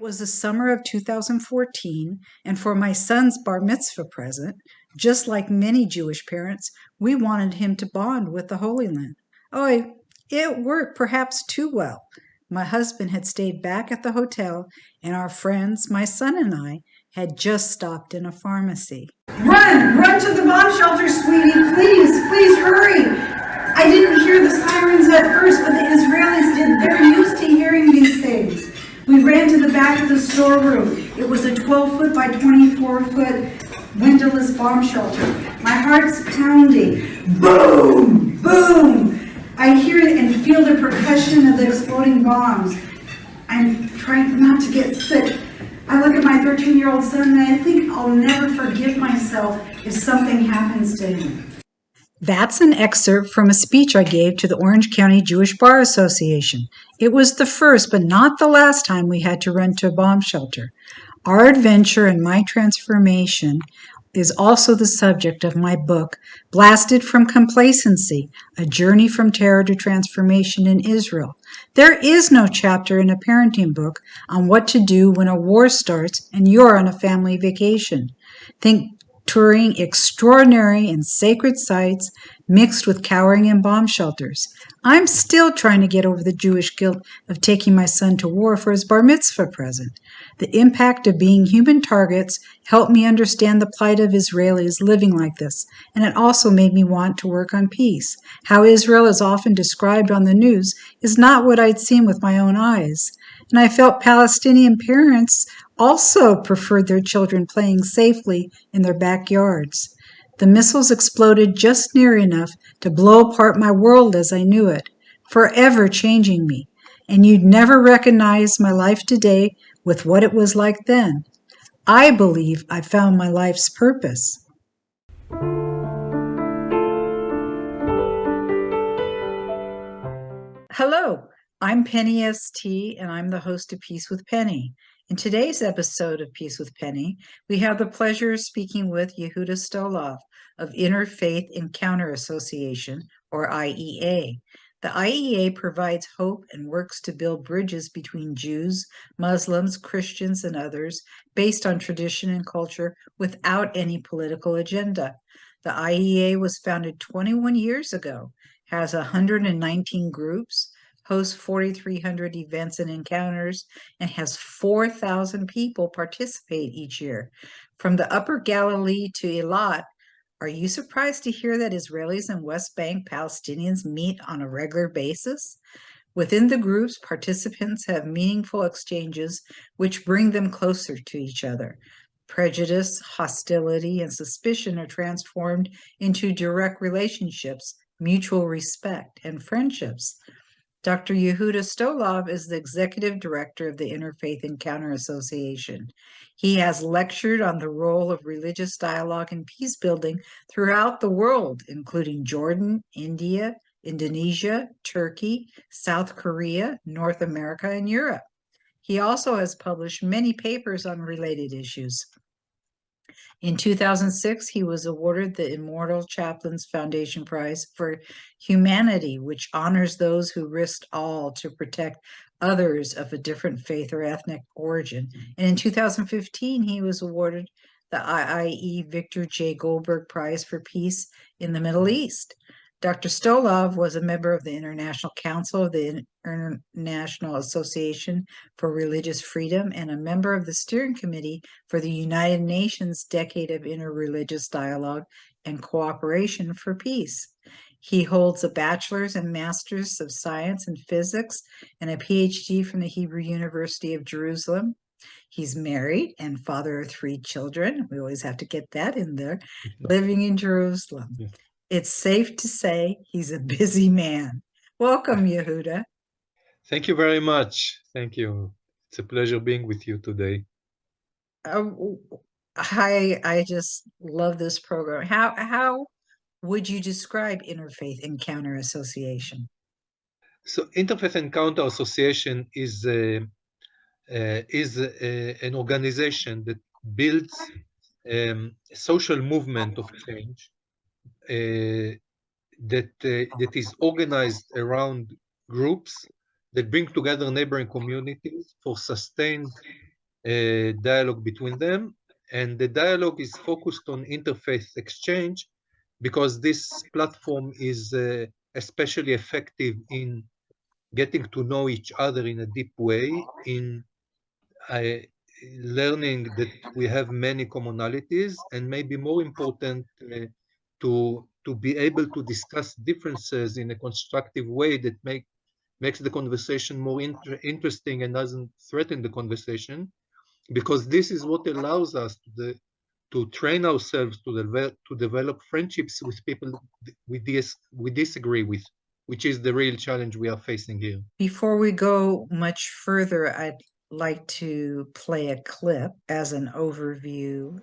was the summer of 2014, and for my son's bar mitzvah present, just like many Jewish parents, we wanted him to bond with the Holy Land. Oh, it worked perhaps too well. My husband had stayed back at the hotel, and our friends, my son and I, had just stopped in a pharmacy. Run to the bomb shelter, sweetie, please hurry. I didn't hear the sirens at first, but the Israelis did. They're used to hearing these things. We ran to the back of the storeroom. It was a 12-foot by 24-foot windowless bomb shelter. My heart's pounding. Boom! Boom! I hear and feel the percussion of the exploding bombs. I'm trying not to get sick. I look at my 13-year-old son and I think I'll never forgive myself if something happens to him. That's an excerpt from a speech I gave to the Orange County Jewish Bar Association. It was the first, but not the last time we had to run to a bomb shelter. Our adventure and my transformation is also the subject of my book, Blasted from Complacency, A Journey from Terror to Transformation in Israel. There is no chapter in a parenting book on what to do when a war starts and you're on a family vacation. Think touring extraordinary and sacred sites mixed with cowering in bomb shelters. I'm still trying to get over the Jewish guilt of taking my son to war for his bar mitzvah present. The impact of being human targets helped me understand the plight of Israelis living like this, and it also made me want to work on peace. How Israel is often described on the news is not what I'd seen with my own eyes. And I felt Palestinian parents also preferred their children playing safely in their backyards. The missiles exploded just near enough to blow apart my world as I knew it, forever changing me. And you'd never recognize my life today with what it was like then. I believe I found my life's purpose. Hello, I'm Penny ST, and I'm the host of Peace with Penny. In today's episode of Peace with Penny, we have the pleasure of speaking with Yehuda Stolov of Interfaith Encounter Association, or IEA. The IEA provides hope and works to build bridges between Jews, Muslims, Christians, and others based on tradition and culture without any political agenda. The IEA was founded 21 years ago, has 119 groups, hosts 4,300 events and encounters, and has 4,000 people participate each year. From the Upper Galilee to Eilat, are you surprised to hear that Israelis and West Bank Palestinians meet on a regular basis? Within the groups, participants have meaningful exchanges which bring them closer to each other. Prejudice, hostility, and suspicion are transformed into direct relationships, mutual respect, and friendships. Dr. Yehuda Stolov is the executive director of the Interfaith Encounter Association. He has lectured on the role of religious dialogue and peace building throughout the world, including Jordan, India, Indonesia, Turkey, South Korea, North America, and Europe. He also has published many papers on related issues. In 2006, he was awarded the Immortal Chaplains Foundation Prize for Humanity, which honors those who risked all to protect others of a different faith or ethnic origin. And in 2015, he was awarded the IIE Victor J. Goldberg Prize for Peace in the Middle East. Dr. Stolov was a member of the International Council of the International Association for Religious Freedom and a member of the steering committee for the United Nations Decade of Interreligious Dialogue and Cooperation for Peace. He holds a bachelor's and master's of science in physics and a PhD from the Hebrew University of Jerusalem. He's married and father of 3 children. We always have to get that in there, living in Jerusalem. Yeah. It's safe to say he's a busy man. Welcome, Yehuda. Thank you very much. Thank you. It's a pleasure being with you today. I just love this program. How would you describe Interfaith Encounter Association? So, Interfaith Encounter Association is an organization that builds a social movement of change that is organized around groups that bring together neighboring communities for sustained dialogue between them. And the dialogue is focused on interfaith exchange because this platform is especially effective in getting to know each other in a deep way, in learning that we have many commonalities, and maybe more important, to be able to discuss differences in a constructive way that makes the conversation more interesting and doesn't threaten the conversation, because this is what allows us to train ourselves to develop friendships with people we disagree with, which is the real challenge we are facing here. Before we go much further, I'd like to play a clip as an overview.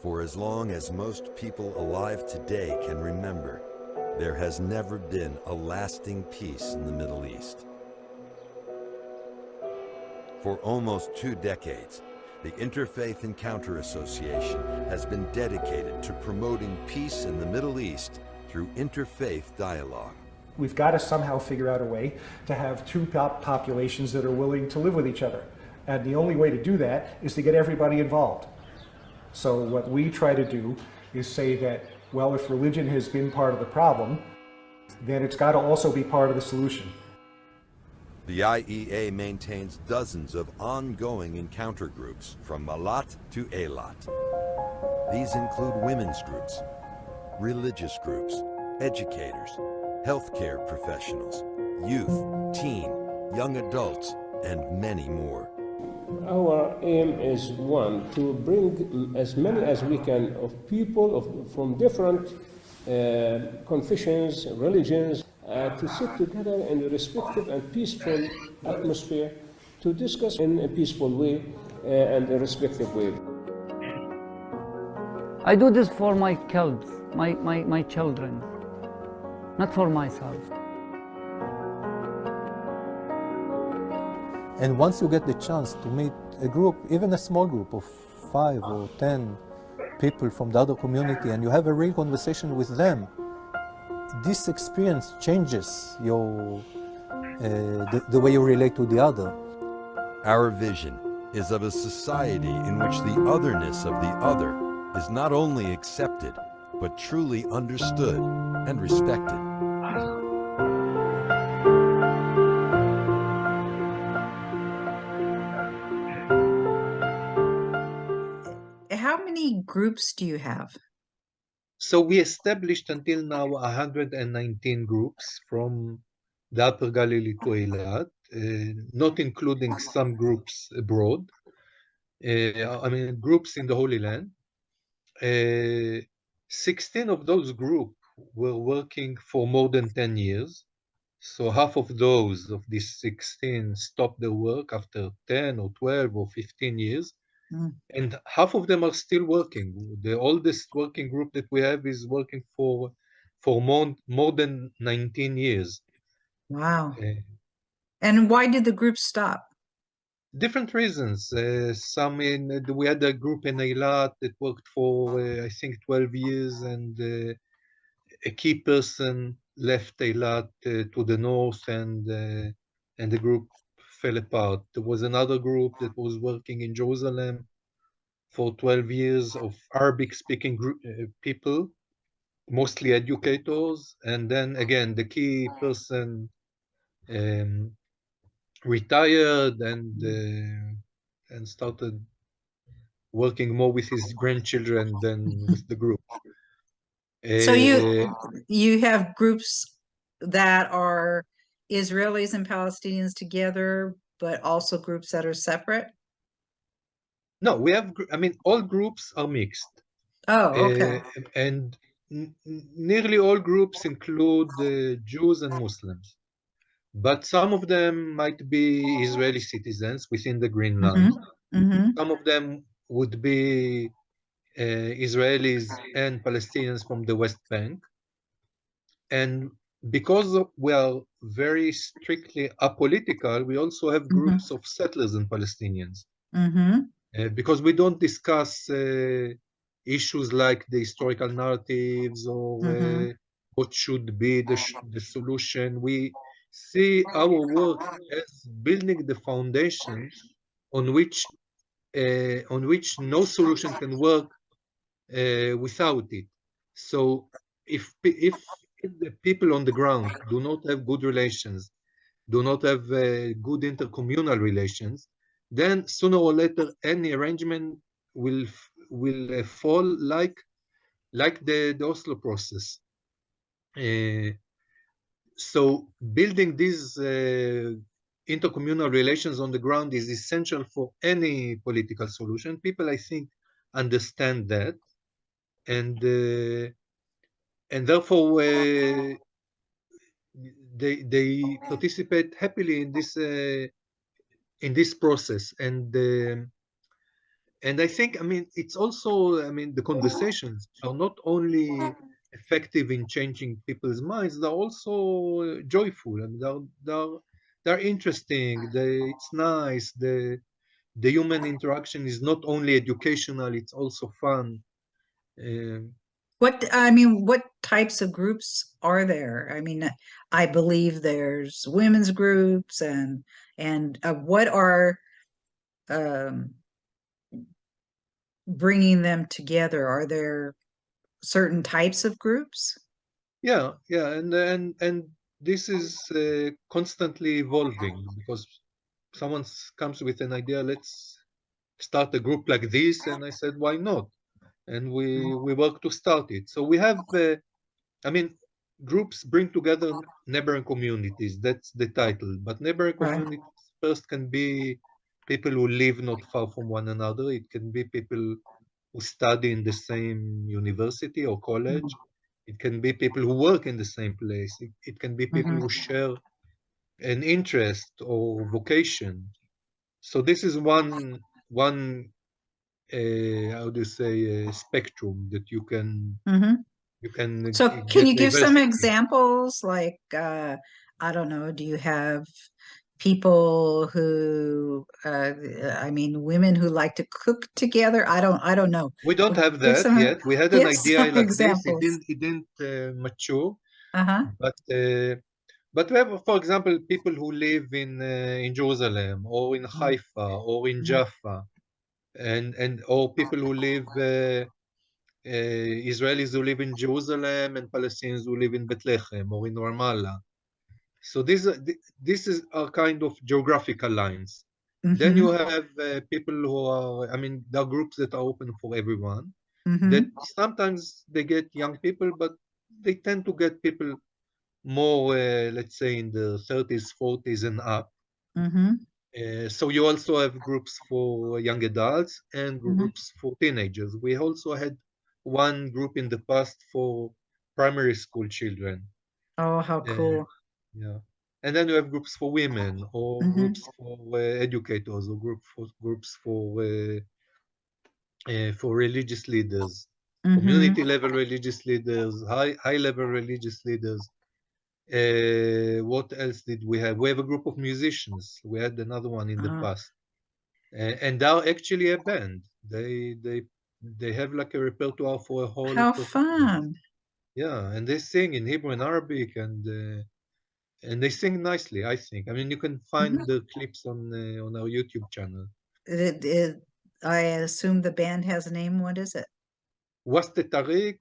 For as long as most people alive today can remember, there has never been a lasting peace in the Middle East. For almost 2 decades, the Interfaith Encounter Association has been dedicated to promoting peace in the Middle East through interfaith dialogue. We've got to somehow figure out a way to have two populations that are willing to live with each other. And the only way to do that is to get everybody involved. So what we try to do is say that, well, if religion has been part of the problem, then it's got to also be part of the solution. The IEA maintains dozens of ongoing encounter groups from Eilat to Eilat. These include women's groups, religious groups, educators, healthcare professionals, youth, teen, young adults, and many more. Our aim is, one, to bring as many as we can of people from different confessions, religions, to sit together in a respectful and peaceful atmosphere to discuss in a peaceful way and a respectful way. I do this for my kids, my children, not for myself. And once you get the chance to meet a group, even a small group of 5 or 10 people from the other community, and you have a real conversation with them, this experience changes your the way you relate to the other. Our vision is of a society in which the otherness of the other is not only accepted, but truly understood and respected. How many groups do you have? So we established until now 119 groups from the Upper Galilee to Eilat, not including some groups abroad. I mean, groups in the Holy Land. 16 of those groups were working for more than 10 years. So half of these 16 stopped their work after 10 or 12 or 15 years. And half of them are still working. The oldest working group that we have is working for more than 19 years. Wow. And why did the group stop? Different reasons. We had a group in Eilat that worked for, I think, 12 years, and a key person left Eilat to the north, and the group fell apart. There was another group that was working in Jerusalem for 12 years of Arabic-speaking people, mostly educators, and then again the key person retired and started working more with his grandchildren than with the group. So you have groups that are Israelis and Palestinians together, but also groups that are separate? No, we have, I mean, all groups are mixed. Oh, okay. And nearly all groups include Jews and Muslims. But some of them might be Israeli citizens within the Green Line. Some of them would be Israelis and Palestinians from the West Bank. And because we are very strictly apolitical, we also have groups of settlers and Palestinians. Because we don't discuss issues like the historical narratives or what should be the solution. We see our work as building the foundation on which on which no solution can work without it. So if the people on the ground do not have good relations, do not have good intercommunal relations, then sooner or later any arrangement will fall like the Oslo process. So building these intercommunal relations on the ground is essential for any political solution. People, I think, understand that, and therefore they participate happily in this process. And I think, I mean, it's also, I mean, the conversations are not only effective in changing people's minds, they're also joyful. I mean, they're interesting. It's nice. The human interaction is not only educational; it's also fun. Um, What types of groups are there? I mean, I believe there's women's groups and what are um, bringing them together? Are there certain types of groups? yeah, and this is constantly evolving because someone comes with an idea. Let's start a group like this, and I said, why not? And we work to start it. So we have, I mean, groups bring together neighboring communities. That's the title. But neighboring Right. communities first can be people who live not far from one another. It can be people who study in the same university or college. It can be people who work in the same place. It can be people Mhm. who share an interest or vocation. So this is one how do you say spectrum that Mhm. you can So can get you give some diversity. examples? Like, I don't know, do you have people who, I mean, women who like to cook together? I don't know. We don't have Give that some, yet. We had an give idea some like this. It examples. didn't mature, Uh-huh. but uh, but we have, for example, people who live in Jerusalem or in Mm, Haifa or in mhm, Jaffa, and or people who live Israelis who live in Jerusalem and Palestinians who live in Bethlehem or in Ramallah. So this is our kind of geographical lines. Then you mhm, have people who are, I mean, there are groups that are open for everyone. That mhm, sometimes they get young people, but they tend to get people more, let's say, in the 30s, 40s, and up. mhm, So you also have groups for young adults and mhm. groups for teenagers. We also had one group in the past for primary school children. Oh, how Uh, cool. yeah. And then you have groups for women, or Mhm, groups for educators, or groups for religious leaders, mhm. community level religious leaders, high level religious leaders. What else did we have? We have a group of musicians. We had another one in the Oh, past, and they're actually a band. They have like a repertoire for a whole how performance. fun. Yeah, and they sing in Hebrew and Arabic, and they sing nicely, I think. I mean, you can find Mhm. the clips on our YouTube channel. I assume the band has a name. What is it? Wast Tariq,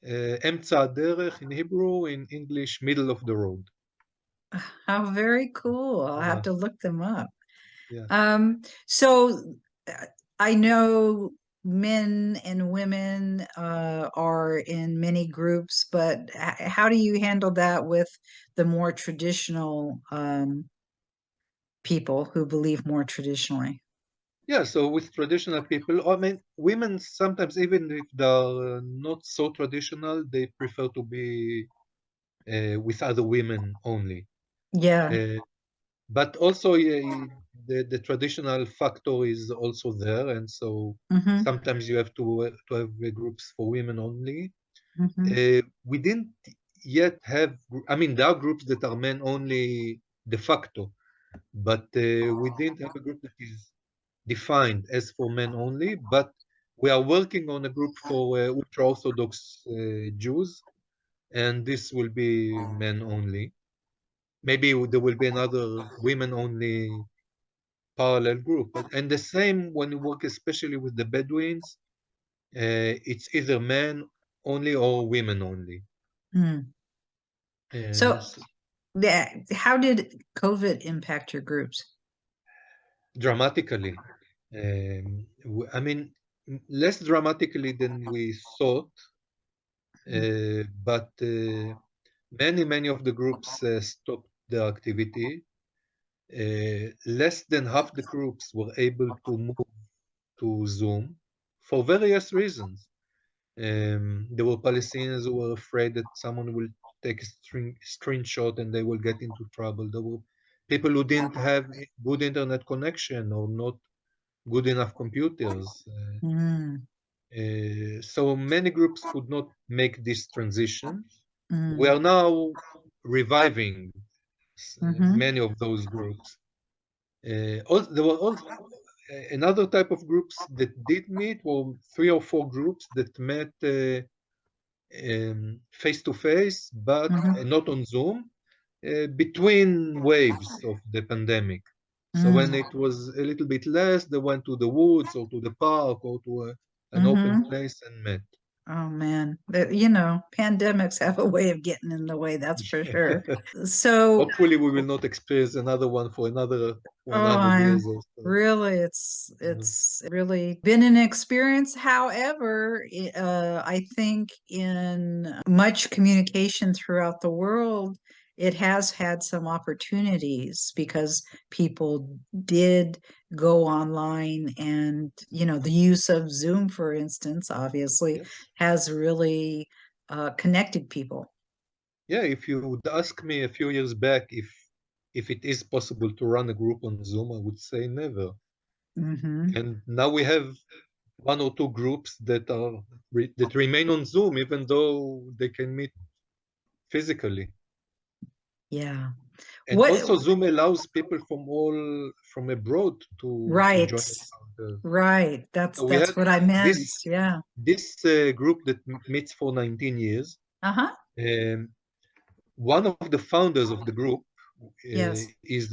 Emtza Derech in Hebrew, in English, middle of the road. How very cool. I'll have Yeah, to look them up. yeah. So I know men and women are in many groups, but how do you handle that with the more traditional people who believe more traditionally? Yeah, so with traditional people, I mean, women sometimes, even if they're not so traditional, they prefer to be with other women only. Yeah. Uh, but also, the traditional factor is also there, and so Mm-hmm. sometimes you have to have groups for women only. Mm-hmm. We didn't yet have, I mean, there are groups that are men only de facto, but we didn't have a group that is defined as for men only, but we are working on a group for ultra-Orthodox Jews, and this will be men only. Maybe there will be another women only parallel group. And the same when you work especially with the Bedouins, it's either men only or women only. Hmm. So, So how did COVID impact your groups? dramatically. I mean, less dramatically than we thought, but many of the groups stopped their activity. Less than half the groups were able to move to Zoom for various reasons. There were Palestinians who were afraid that someone will take a screenshot and they will get into trouble. There were people who didn't have good internet connection or not good enough computers. Mm, So many groups could not make this transition. We mm, are now reviving mm-hmm, many of those groups. There were also another type of groups that did meet were 3 or 4 groups that met face to face, but mm-hmm, not on Zoom, between waves of the pandemic. So when mm, it was a little bit less, they went to the woods or to the park or to an open mm-hmm. place and met. Oh man, pandemics have a way of getting in the way, that's for sure. So, Hopefully, we will not experience another one for another oh, 100 I'm years or so. really, it's really been an experience. However, I think in much communication throughout the world, it has had some opportunities because people did go online, and the use of Zoom, for instance, obviously Yes. has really connected people. Yeah, if you would ask me a few years back if it is possible to run a group on Zoom, I would say never. Hmm. And now we have 1 or 2 groups that remain on Zoom, even though they can meet physically. Yeah. And What? also, Zoom allows people from abroad to Right. join encounters. Right. That's So we that's had what I meant. this Yeah. this group that meets for 19 years. Uh-huh. Um, one of the founders of the group Yes. is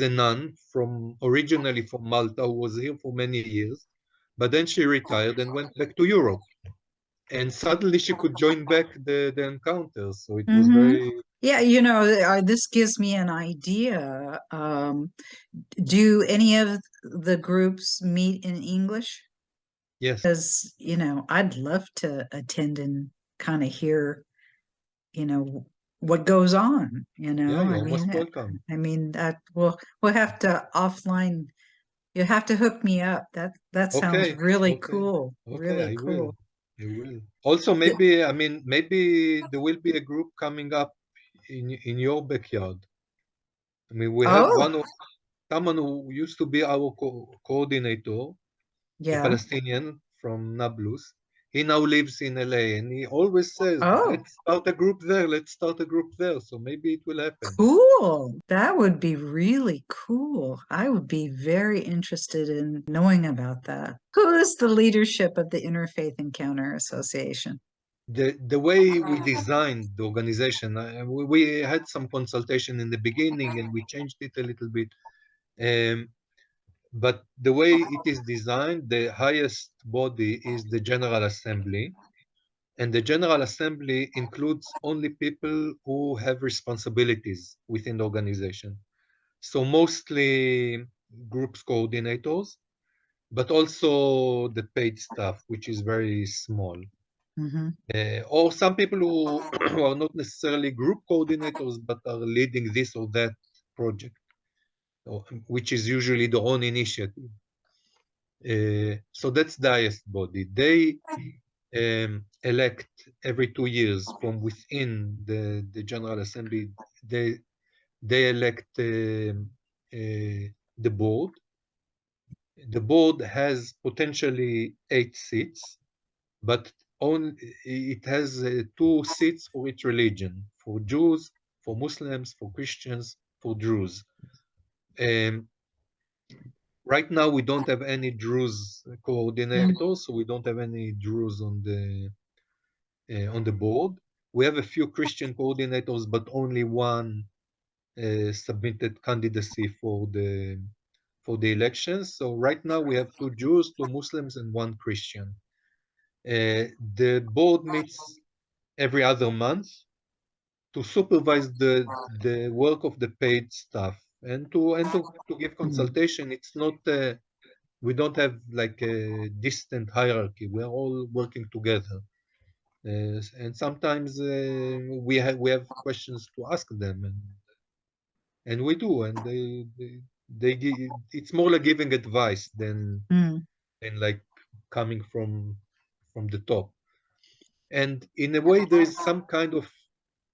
a nun from originally from Malta who was here for many years, but then she retired and went back to Europe. And suddenly she could join back the encounters. So it was Hmm. very Yeah, this gives me an idea. Do any of the groups meet in English? yes. Because, I'd love to attend and kind of hear, what goes on, Yeah, you're I most mean, welcome. that we'll have to offline. You have to hook me up. That sounds Okay, really okay, cool. okay, Really I will. cool. I will. Also, maybe, I mean, maybe there will be a group coming up in your backyard. I mean, we have Oh, someone who used to be our coordinator, a yeah. Palestinian from Nablus. He now lives in LA, and he always says, Oh, "Let's start a group there. Let's start a group there." So maybe it will happen. cool. That would be really cool. I would be very interested in knowing about that. Who is the leadership of the Interfaith Encounter Association? The way we designed the organization, we had some consultation in the beginning, and we changed it a little bit. Um, but the way it is designed, the highest body is the General Assembly, and the General Assembly includes only people who have responsibilities within the organization. So mostly groups coordinators, but also the paid staff, which is very small. Hmm. Or some people who are not necessarily group coordinators, but are leading this or that project, which is usually their own initiative. So that's the highest body. They elect every 2 years from within the General Assembly. They elect the board. The board has potentially 8 seats, but it has 2 seats for each religion, for Jews, for Muslims, for Christians, for Druze. Um, right now, we don't have any Druze coordinators, so we don't have any Druze on the board. We have a few Christian coordinators, but only one submitted candidacy for the elections. So right now we have 2 Jews, 2 Muslims, and 1 Christian. The board meets every other month to supervise the work of the paid staff and to give consultation. It's not we don't have like a distant hierarchy. We're all working together. And sometimes we have questions to ask them, and we do, and they give, it's more like giving advice than like coming from the top. And in a way, there is some kind of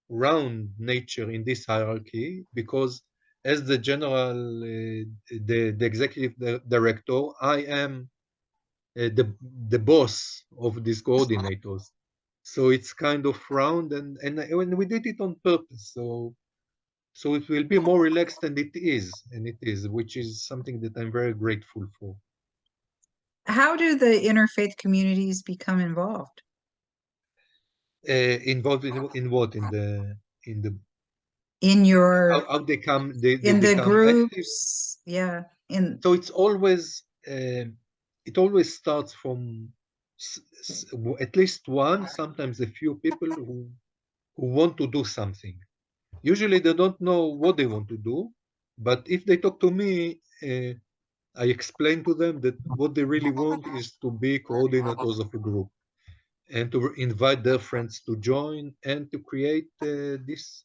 round nature in this hierarchy, because as the general, the executive director, I am the boss of these coordinators. So it's kind of round, and we did it on purpose. So it will be more relaxed than it is, which is something that I'm very grateful for. How do the interfaith communities become involved? Involved in what? In your How they come, they in the become active. groups, yeah. In So it's always, it always starts from at least one, sometimes a few people who want to do something. Usually they don't know what they want to do, but if they talk to me, I explain to them that what they really want is to be coordinators of a group and to invite their friends to join and to create this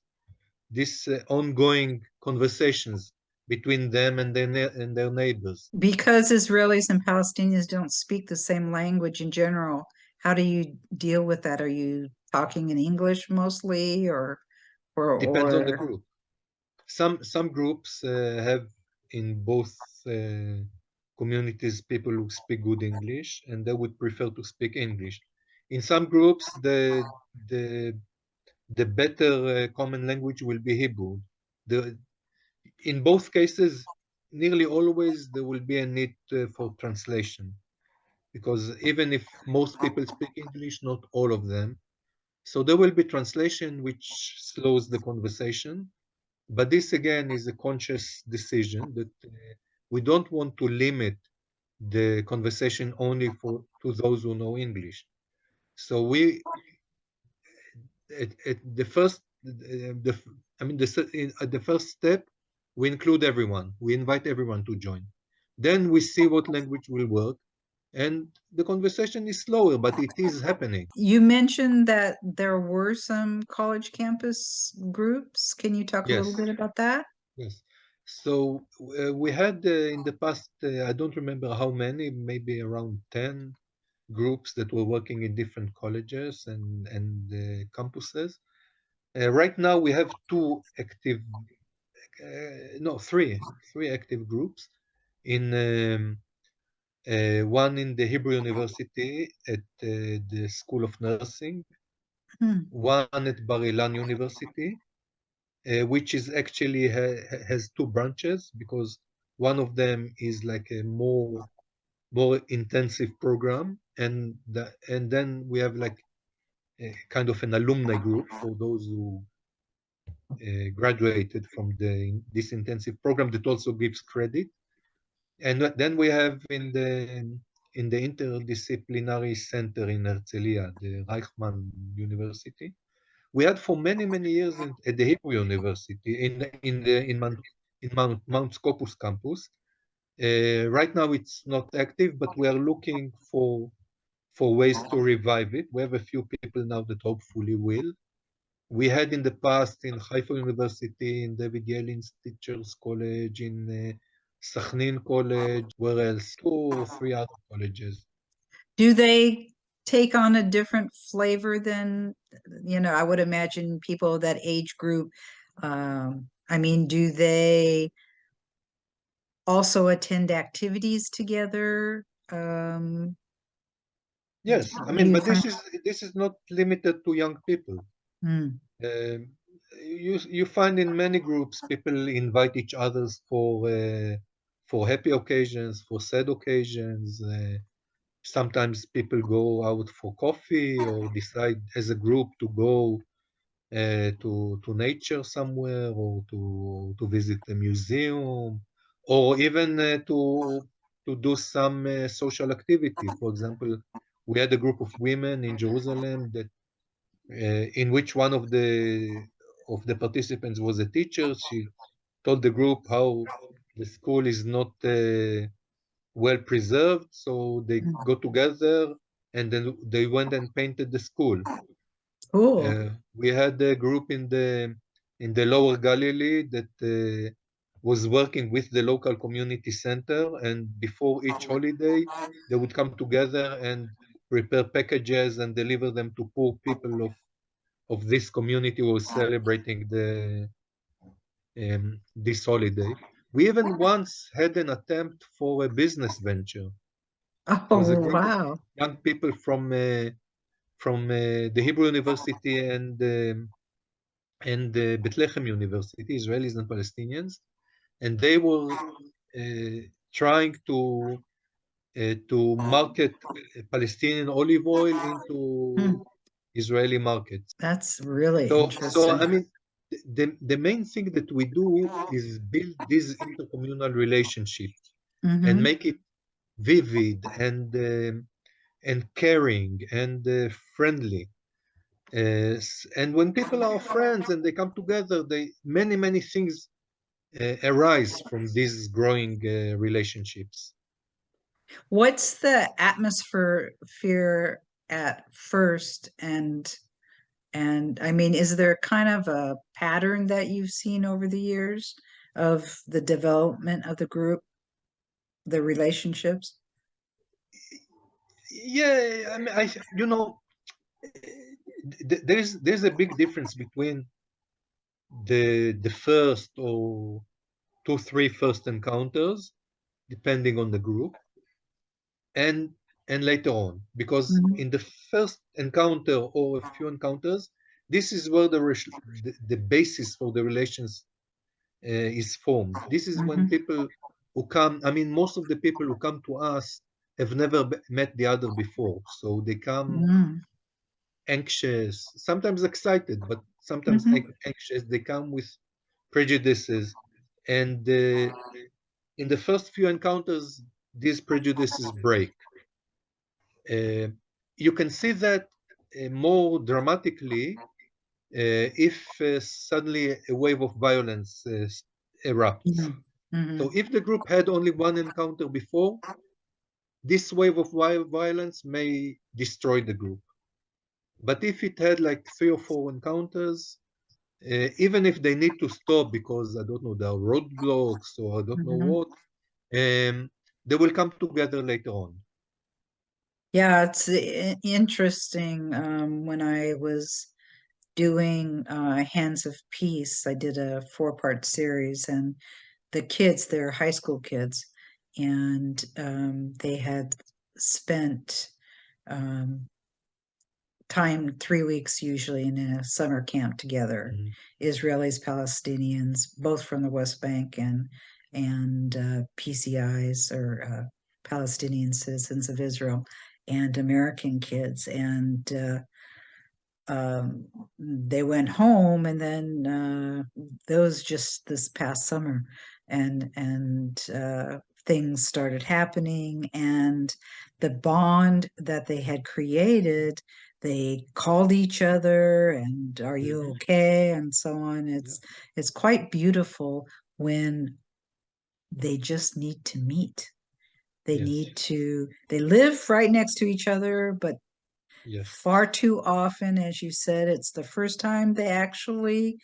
ongoing conversations between them and their neighbors. because Israelis and Palestinians don't speak the same language in general, how do you deal with that? Are you talking in English mostly, or Depends on the or group. Some groups have in both communities people who speak good English, and they would prefer to speak English. In some groups, the better common language will be Hebrew. In both cases, nearly always there will be a need for translation, because even if most people speak English, not all of them. So there will be translation which slows the conversation. But this again is a conscious decision that we don't want to limit the conversation only to those who know English. So we at the first the I mean at the first step we include everyone. We invite everyone to join. Then we see what language will work, and the conversation is slower, but it is happening. you mentioned that there were some college campus groups. Can you talk a little Yes, bit about that? yes. So we had in the past, I don't remember how many, maybe around 10 groups that were working in different colleges and campuses. Right now we have three active groups in one in the Hebrew University at the School of Nursing, Hmm. one at Bar Ilan University, which is actually has 2 branches, because one of them is like a more intensive program, and then we have like a kind of an alumni group for those who graduated from this intensive program that also gives credit. And then we have in the interdisciplinary center in Herzliya, the Reichman University. We had for many years at the Hebrew University in Mount Scopus campus. Right now it's not active, but we are looking for ways to revive it. We have a few people now that hopefully will. We had in the past in Haifa University, in David Yelin's Teachers College, in Sakhnin College, where else? 2 or 3 other colleges. Do they take on a different flavor than, I would imagine people that age group? I mean, do they also attend activities together? Yes, I Do mean, you but find? this is not limited to young people. Hmm. You find in many groups people invite each others for happy occasions, for sad occasions. Sometimes people go out for coffee or decide as a group to go to nature somewhere, or to visit a museum, or even to do some social activity. For example, we had a group of women in Jerusalem that in which one of the participants was a teacher. She told the group how the school is not well preserved, so they got together and then they went and painted the school. Cool. We had a group in the Lower Galilee that was working with the local community center, and before each holiday, they would come together and prepare packages and deliver them to poor people of this community who was celebrating this holiday. We even once had an attempt for a business venture. There was a Oh, group of wow. young people from the Hebrew University and Bethlehem University, Israelis and Palestinians, and they were trying to market Palestinian olive oil into Israeli markets. That's really So interesting. I mean, the main thing that we do is build these intercommunal relationships and Mm-hmm. make it vivid and caring and friendly. And when people are friends and they come together, they many things arise from these growing relationships. What's the atmosphere at first, and I mean, is there kind of a pattern that you've seen over the years of the development of the group, the relationships? Yeah, I mean, there's a big difference between the first or two, three first encounters, depending on the group, and later on, because Mhm. in the first encounter or a few encounters, this is where the basis for the relations is formed. This is when Mhm. people who come, I mean, most of the people who come to us have never met the other before, so they come Mhm. anxious, sometimes excited, but sometimes Mhm. anxious. They come with prejudices, and in the first few encounters, these prejudices break. Uh, you can see that more dramatically if suddenly a wave of violence erupts. Mhm. So Mhm. if the group had only one encounter before, this wave of violence may destroy the group. But if it had like 3 or 4 encounters, even if they need to stop because I don't know, there are roadblocks or I don't know Mhm. what, they will come together later on. Yeah, it's interesting. When I was doing Hands of Peace, I did a 4-part series, and the kids, they're high school kids, and they had spent um, time 3 weeks usually in a summer camp together. Mhm. Israelis, Palestinians, both from the West Bank, and PCIs, or Palestinian citizens of Israel, and American kids, and they went home, and then those just this past summer, and things started happening, and the bond that they had created, they called each other and are you Mhm. okay, and so on. Yeah. It's quite beautiful when they just need to meet. Yes. They live right next to each other, but Yes. far too often, as you said, it's the first time they actually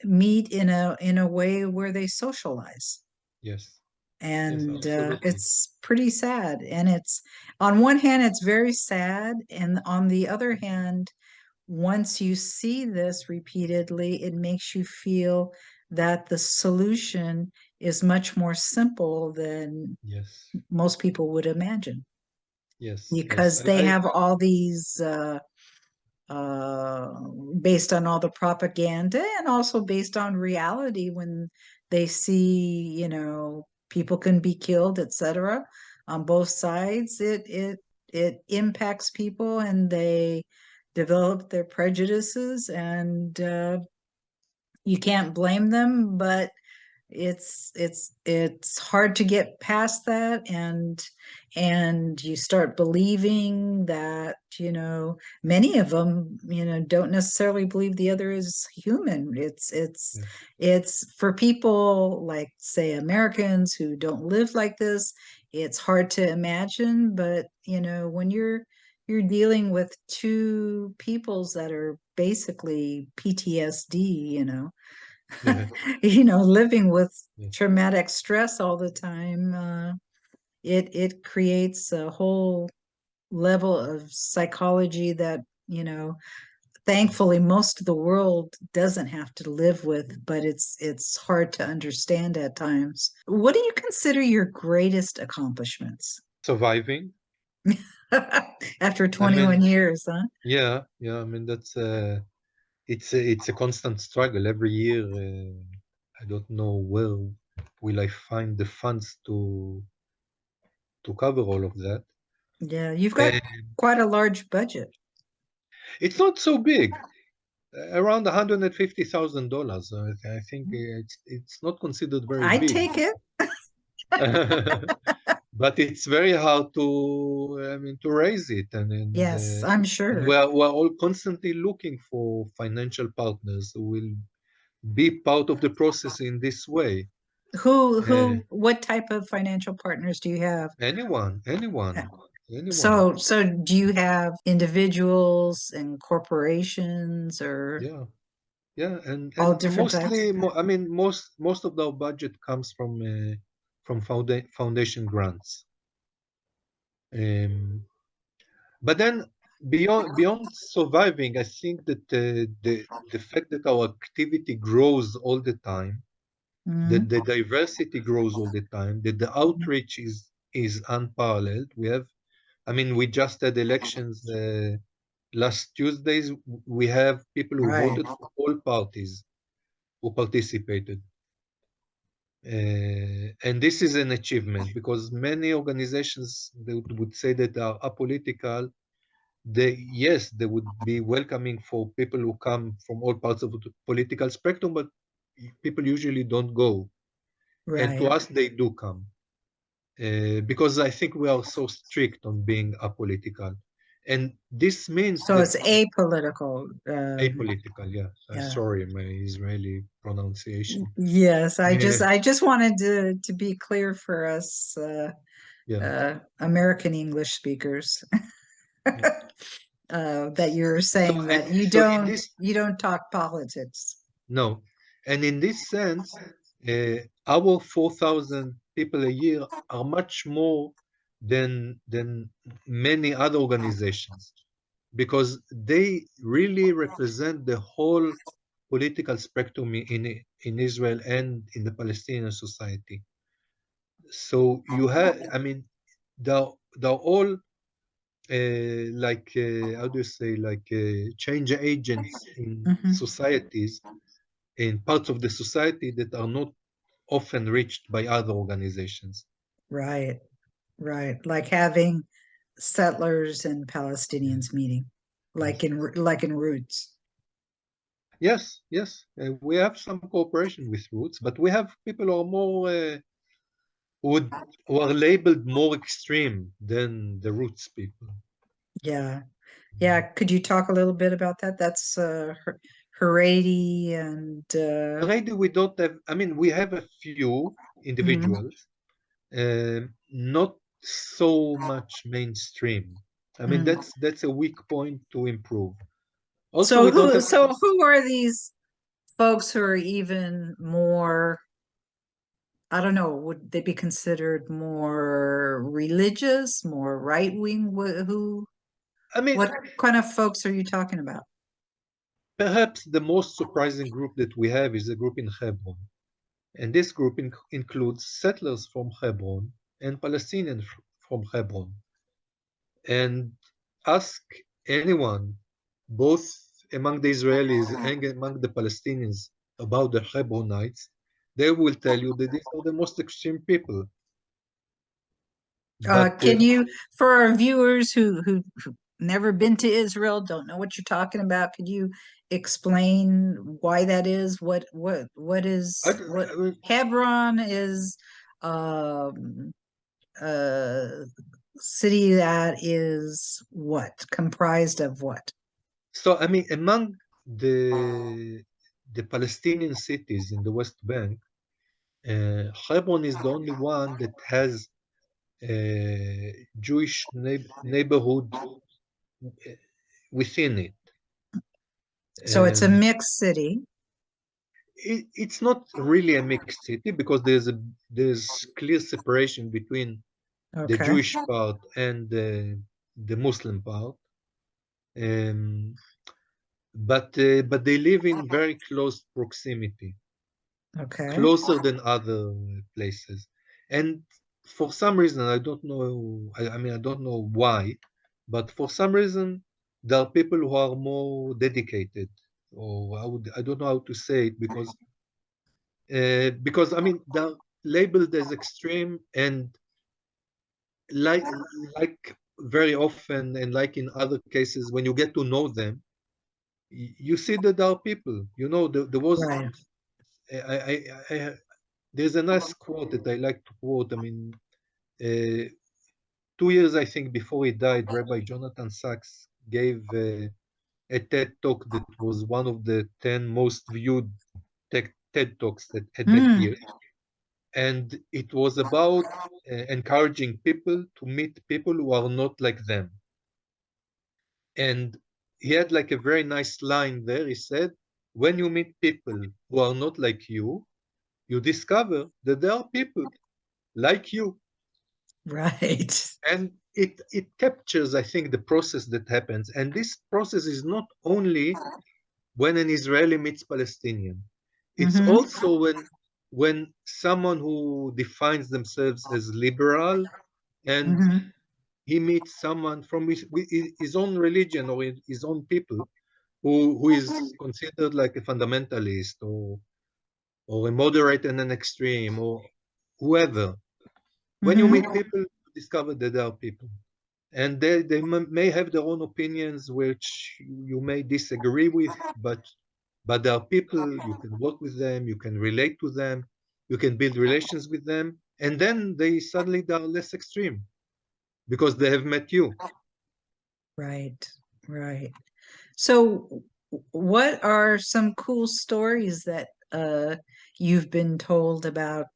meet in a way where they socialize. Yes. Yes. And Absolutely. it's pretty sad. And it's, on one hand, it's very sad. And on the other hand, once you see this repeatedly, it makes you feel that the solution is much more simple than Yes. most people would imagine, Yes. Yes. because they have all these uh, based on all the propaganda, and also based on reality, when they see, people can be killed, etc. On both sides, it impacts people, and develop their prejudices, and you can't blame them, but it's hard to get past that, and you start believing that, many of them, don't necessarily believe the other is human. Yeah. It's for people like, say, Americans who don't live like this, it's hard to imagine, but when you're dealing with two peoples that are basically PTSD, Yeah. living with Yeah. traumatic stress all the time, it creates a whole level of psychology that, thankfully most of the world doesn't have to live with, but it's hard to understand at times. What do you consider your greatest accomplishments Surviving. after I 21 mean, years, huh? yeah, yeah. I mean, that's it's a constant struggle every year. I don't know where will I find the funds to cover all of that. Yeah, you've got And quite a large budget. it's not so big, around $150,000. I think it's not considered very I big, take it. but it's very hard to raise it, Yes, I'm and sure. we're all constantly looking for financial partners who will be part of the process in this way. Uh, What type of financial partners do you have? anyone, anyone, anyone. So do you have individuals and corporations, or Yeah, yeah, all and different types? mostly, I mean, most of our budget comes from foundation grants. Um, but then beyond surviving, I think that the fact that our activity grows all the time, that Mhm. the diversity grows all the time, that the outreach is unparalleled. I mean, we just had elections last Tuesdays. We have people who Right. voted for all parties who participated. And this is an achievement because many organizations they would say that are apolitical. Yes, they would be welcoming for people who come from all parts of the political spectrum, but people usually don't go. And to Right. us, they do come because I think we are so strict on being apolitical. And this means So that it's apolitical. apolitical, yeah. Yeah. Sorry, my Israeli pronunciation. Yes, Uh, I just wanted to be clear for us, yeah, American English speakers, yeah. that you're saying that So in this, you don't talk politics. no, and in this sense, our 4,000 people a year are much more than many other organizations because they really represent the whole political spectrum in Israel and in the Palestinian society. So you have, I mean, they're all how do you say, change agents in Mhm. societies, in parts of the society that are not often reached by other organizations. Right, right. Like having settlers and Yeah, Palestinians meeting, yes, like in Roots. yes, yes. We have some cooperation with Roots, but we have people who are more would who are labeled more extreme than the Roots people. Yeah. Yeah, could you talk a little bit about that? That's Haredi and Already we don't have, I mean, we have a few mhm, individuals, not so much mainstream. I mean, mhm. that's a weak point to improve. Also, we don't have, So who are these folks who are even more, I don't know, would they be considered more religious, more right wing? I mean, What kind of folks are you talking about? perhaps the most surprising group that we have is a group in Hebron. And this group includes settlers from Hebron and Palestinians from Hebron. And ask anyone, both among the Israelis and among the Palestinians, about the Hebronites, they will tell you that these are the most extreme people. But Can you, for our viewers who never been to Israel, don't know what you're talking about. Could you explain why that is? What I mean, Hebron is a city that is what? Comprised of what? so I mean, among the Palestinian cities in the West Bank, Hebron is the only one that has a Jewish neighborhood within it. So it's a Um, mixed city. it's not really a mixed city because there's clear separation between the Okay. Jewish part and the Muslim part. Um, but they live in very close proximity, Okay. closer than other places. And for some reason, I don't know, I mean, I don't know why, but for some reason, there are people who are more dedicated, or I don't know how to say it because I mean, they're labeled as extreme, and like like very often, and like in other cases, when you get to know them, you see that there are people. You know, there was Right. I there's a nice quote that I like to quote. I mean, 2 years I think before he died, Rabbi Jonathan Sachs gave a TED talk that was one of the 10 most viewed TED talks at that Mm, year, and it was about encouraging people to meet people who are not like them. And he had like a very nice line there. He said, when you meet people who are not like you discover that there are people like you. right. And it captures, I think, the process that happens. And this process is not only when an Israeli meets Palestinian. It's Mm-hmm. also when someone who defines themselves as liberal and Mm-hmm. he meets someone from his own religion or his own people who is considered like a fundamentalist or a moderate and an extreme or whoever. When you meet Mm-hmm. people, you discover that there are people. And they may have their own opinions which you may disagree with, but there are people, you can work with them, you can relate to them, you can build relations with them, and then they are less extreme because they have met you. Right. Right. So, what are some cool stories that you've been told about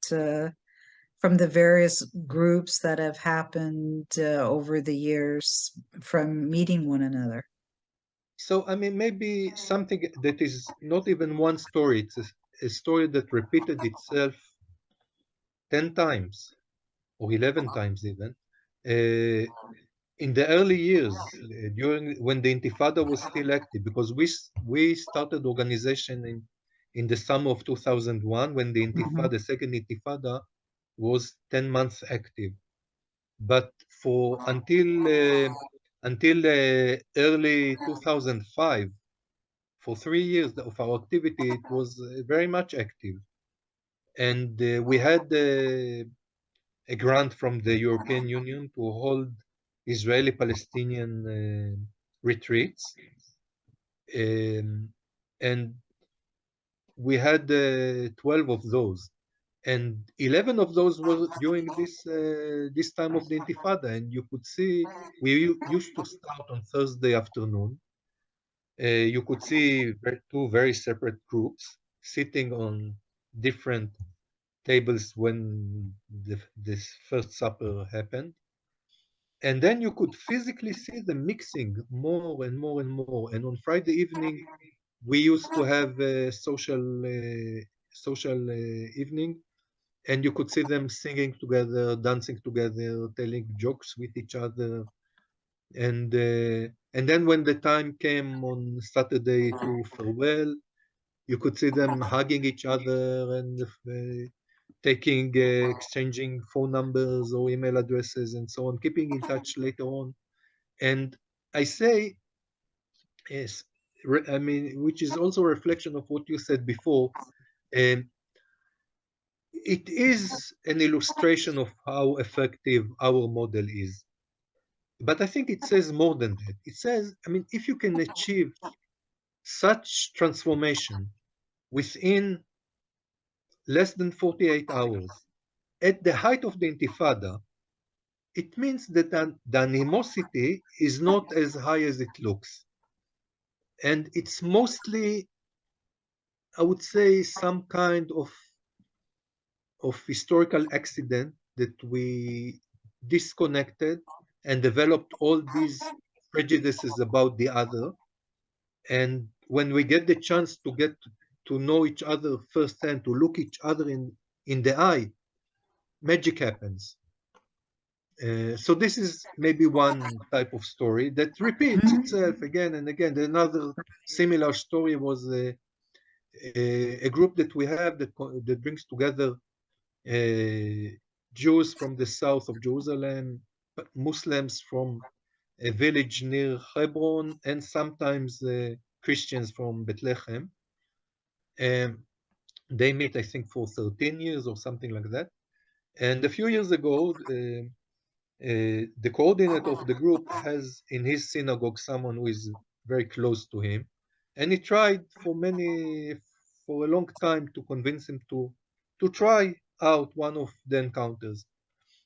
from the various groups that have happened over the years from meeting one another? So, I mean, maybe something that is not even one story, it's a story that repeated itself 10 times or 11 times even. Uh, in the early years, during when the Intifada was still active, because we started organization in the summer of 2001 when the Mm-hmm. Intifada, the second Intifada, was 10 months active. But for until early 2005, for 3 years of our activity, it was very much active, and we had a grant from the European Union to hold Israeli-Palestinian retreats. And we had 12 of those. And 11 of those were during this time of the Intifada. And you could see we used to start on Thursday afternoon. You could see two very separate groups sitting on different tables when this first supper happened. And then you could physically see them mixing more and more and more. And on Friday evening, we used to have a social evening, and you could see them singing together, dancing together, telling jokes with each other. And then when the time came on Saturday to farewell, you could see them hugging each other and exchanging phone numbers or email addresses and so on, keeping in touch later on. And I say, yes, I mean, which is also a reflection of what you said before. Um, it is an illustration of how effective our model is. But I think it says more than that. It says, I mean, if you can achieve such transformation within less than 48 hours, at the height of the Intifada, it means that the animosity is not as high as it looks. And it's mostly, I would say, some kind of historical accident that we disconnected and developed all these prejudices about the other. And when we get the chance to get to know each other firsthand, to look each other in the eye, magic happens. So this is maybe one type of story that repeats itself again and again. Another similar story was a group that we have that brings together Jews from the south of Jerusalem, Muslims from a village near Hebron, and sometimes Christians from Bethlehem. They meet, I think, for 13 years or something like that. And a few years ago, the coordinator of the group has in his synagogue someone who is very close to him, and he tried for a long time to convince him to try out one of the encounters.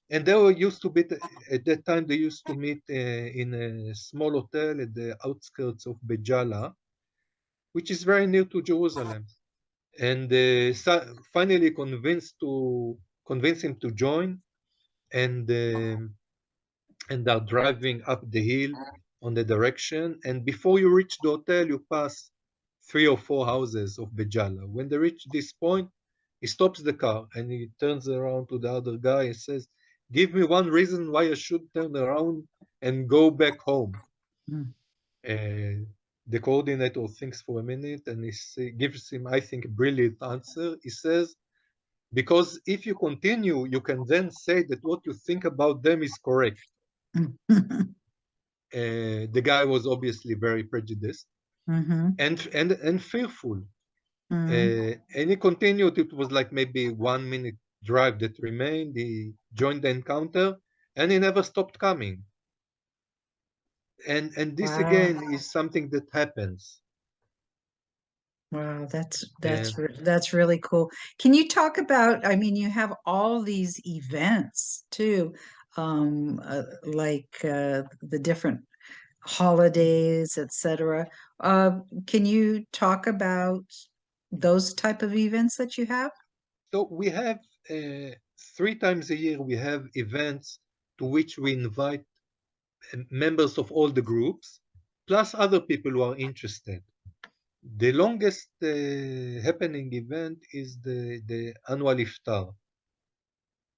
And they were used to meet at that time. They used to meet in a small hotel at the outskirts of Bejala, which is very near to Jerusalem. And finally convince him to join, and are driving up the hill on the direction. And before you reach the hotel, you pass 3 or 4 houses of Bejala. When they reach this point, he stops the car and he turns around to the other guy and says, "Give me one reason why I should turn around and go back home." The coordinator thinks for a minute and he gives him, I think, a brilliant answer. He says, "Because if you continue, you can then say that what you think about them is correct." The guy was obviously very prejudiced and fearful. And he continued. It was like maybe 1 minute drive that remained. He joined the encounter and he never stopped coming. And this again is something that happens. Wow, that's really cool. Can you talk about, I mean, you have all these events too, like the different holidays, etc. Can you talk about those type of events that you have? So we have 3 times a year, we have events to which we invite members of all the groups, plus other people who are interested. The longest happening event is the annual iftar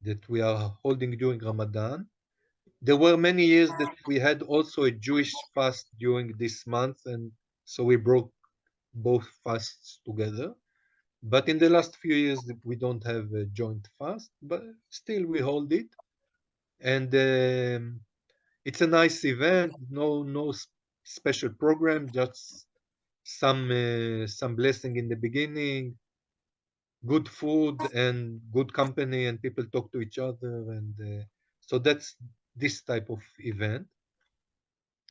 that we are holding during Ramadan. There were many years that we had also a Jewish fast during this month, and so we broke both fasts together. But in the last few years, we don't have a joint fast, but still we hold it. And it's a nice event, no special program, just some blessing in the beginning, good food and good company, and people talk to each other, and so that's this type of event.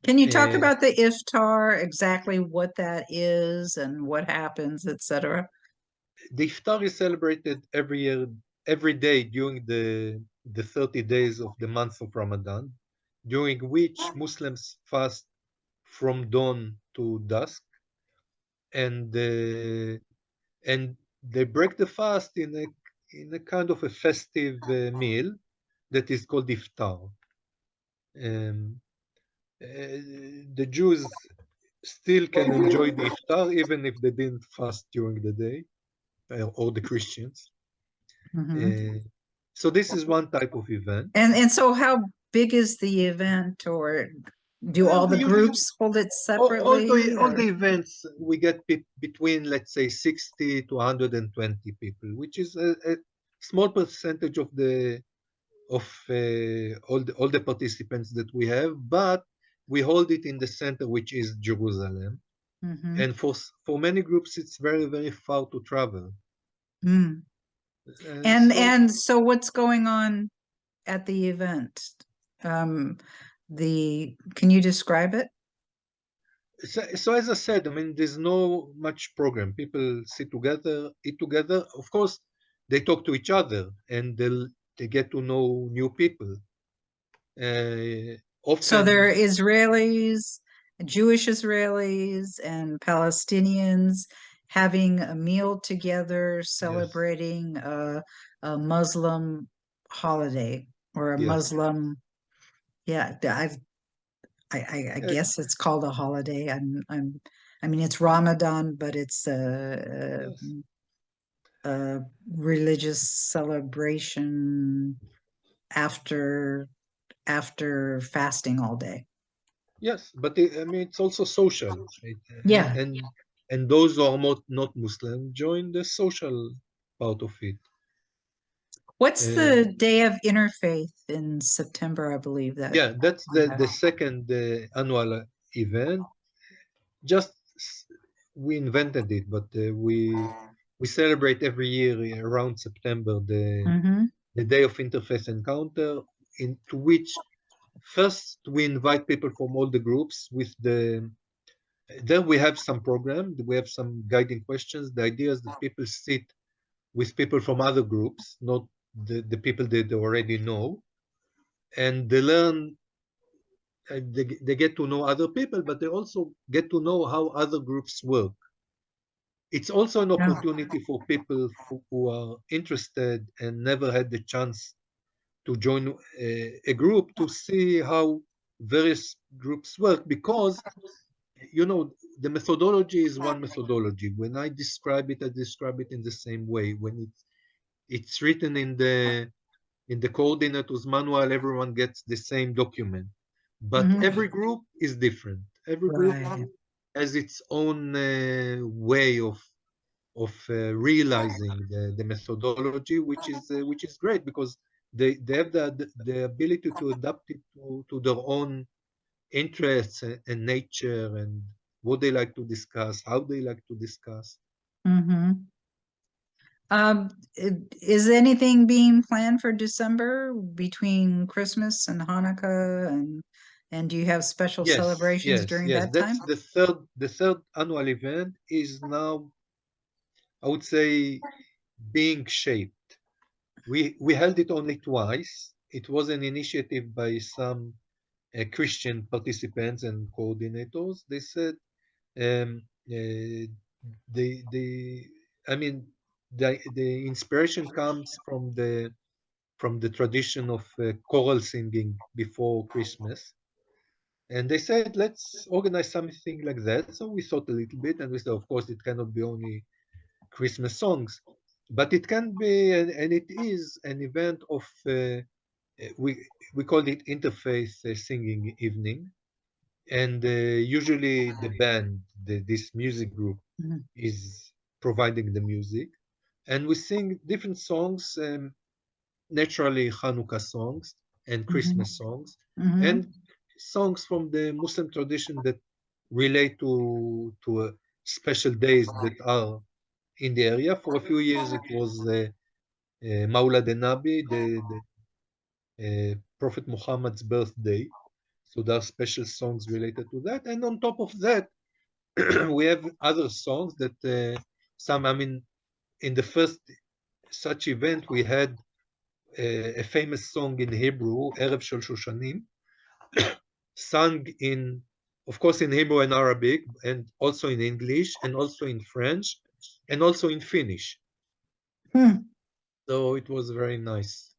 Can you talk about the iftar, exactly what that is and what happens, etc.? The iftar is celebrated every year, every day during the 30 days of the month of Ramadan, during which Muslims fast from dawn to dusk, and they break the fast in a kind of a festive meal that is called iftar. The Jews still can enjoy the iftar even if they didn't fast during the day, or the Christians. So this is one type of event. And so how big is the event, or do all the groups hold it separately? All the events, we get between, let's say, 60 to 120 people, which is a small percentage of all the participants that we have, but we hold it in the center, which is Jerusalem. And for many groups, it's very, very far to travel. And so what's going on at the event? can you describe it? So as I said, I mean, there's no much program. People sit together, eat together. Of course, they talk to each other and they get to know new people. So there are Often, Israelis, Jewish Israelis, and Palestinians having a meal together, yes, celebrating a Muslim holiday or a yes, Muslim. Yeah, I uh, guess it's called a holiday. I mean, it's Ramadan, but it's yes, a religious celebration after fasting all day. yes. But I mean, it's also social, Yeah. and those who are not Muslim join the social part of it. What's Uh, the Day of Interfaith in September, I believe that. yeah, that's the second annual event. Just we invented it, but we celebrate every year around September Mm-hmm. the Day of Interfaith Encounter, into which first we invite people from all the groups. With the then we have some program, we have some guiding questions. The idea is that people sit with people from other groups, not the people that they already know, and they learn. They get to know other people, but they also get to know how other groups work. It's also an Yeah. opportunity for people who are interested and never had the chance to join a group to see how various groups work, because the methodology is one methodology. When I describe it, I describe it in the same way. When it's written in the coordinators manual, everyone gets the same document, but Mm-hmm. every group is different. Every group Right. has its own way of realizing the methodology, which is great, because they have the ability to adapt it to their own interests and nature, and what they like to discuss, how they like to discuss. Mm-hmm. Is anything being planned for December between Christmas and Hanukkah and do you have special Yes, celebrations yes, during yes. that time? That's the third annual event is now, I would say, being shaped. We held it only twice. It was an initiative by some Christian participants and coordinators. They said the I mean the inspiration comes from the tradition of choral singing before Christmas, and they said, let's organize something like that. So we thought a little bit, and we said, of course, it cannot be only Christmas songs, but it can be, and it is an event of we call it interfaith singing evening, and usually the band, this music group, Mhm. is providing the music, and we sing different songs, naturally Hanukkah songs and Mhm. Christmas songs, Mhm. and songs from the Muslim tradition that relate to special days that are in the area. For a few years, it was Maulad Nabi, the Prophet Muhammad's birthday. So there are special songs related to that. And on top of that, we have other songs that some, I mean, in the first such event, we had a famous song in Hebrew, Erev Shel Shoshanim, sung in, of course, in Hebrew and Arabic, and also in English, and also in French, and also in Finnish. Hmm. So it was very nice.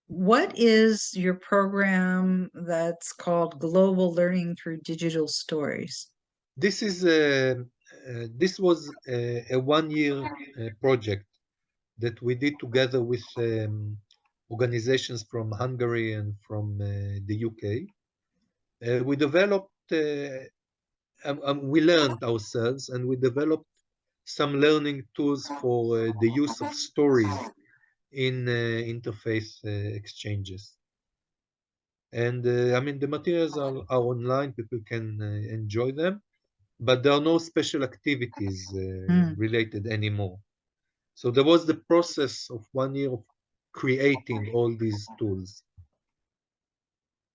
What is your program that's called Global Learning Through Digital Stories? This was a 1 year project that we did together with organizations from Hungary and from the UK. We developed, we learned ourselves, and we developed some learning tools for the use of stories in interfaith exchanges. And I mean, the materials are online, people can enjoy them, but there are no special activities Hmm. related anymore. So there was the process of 1 year of creating all these tools.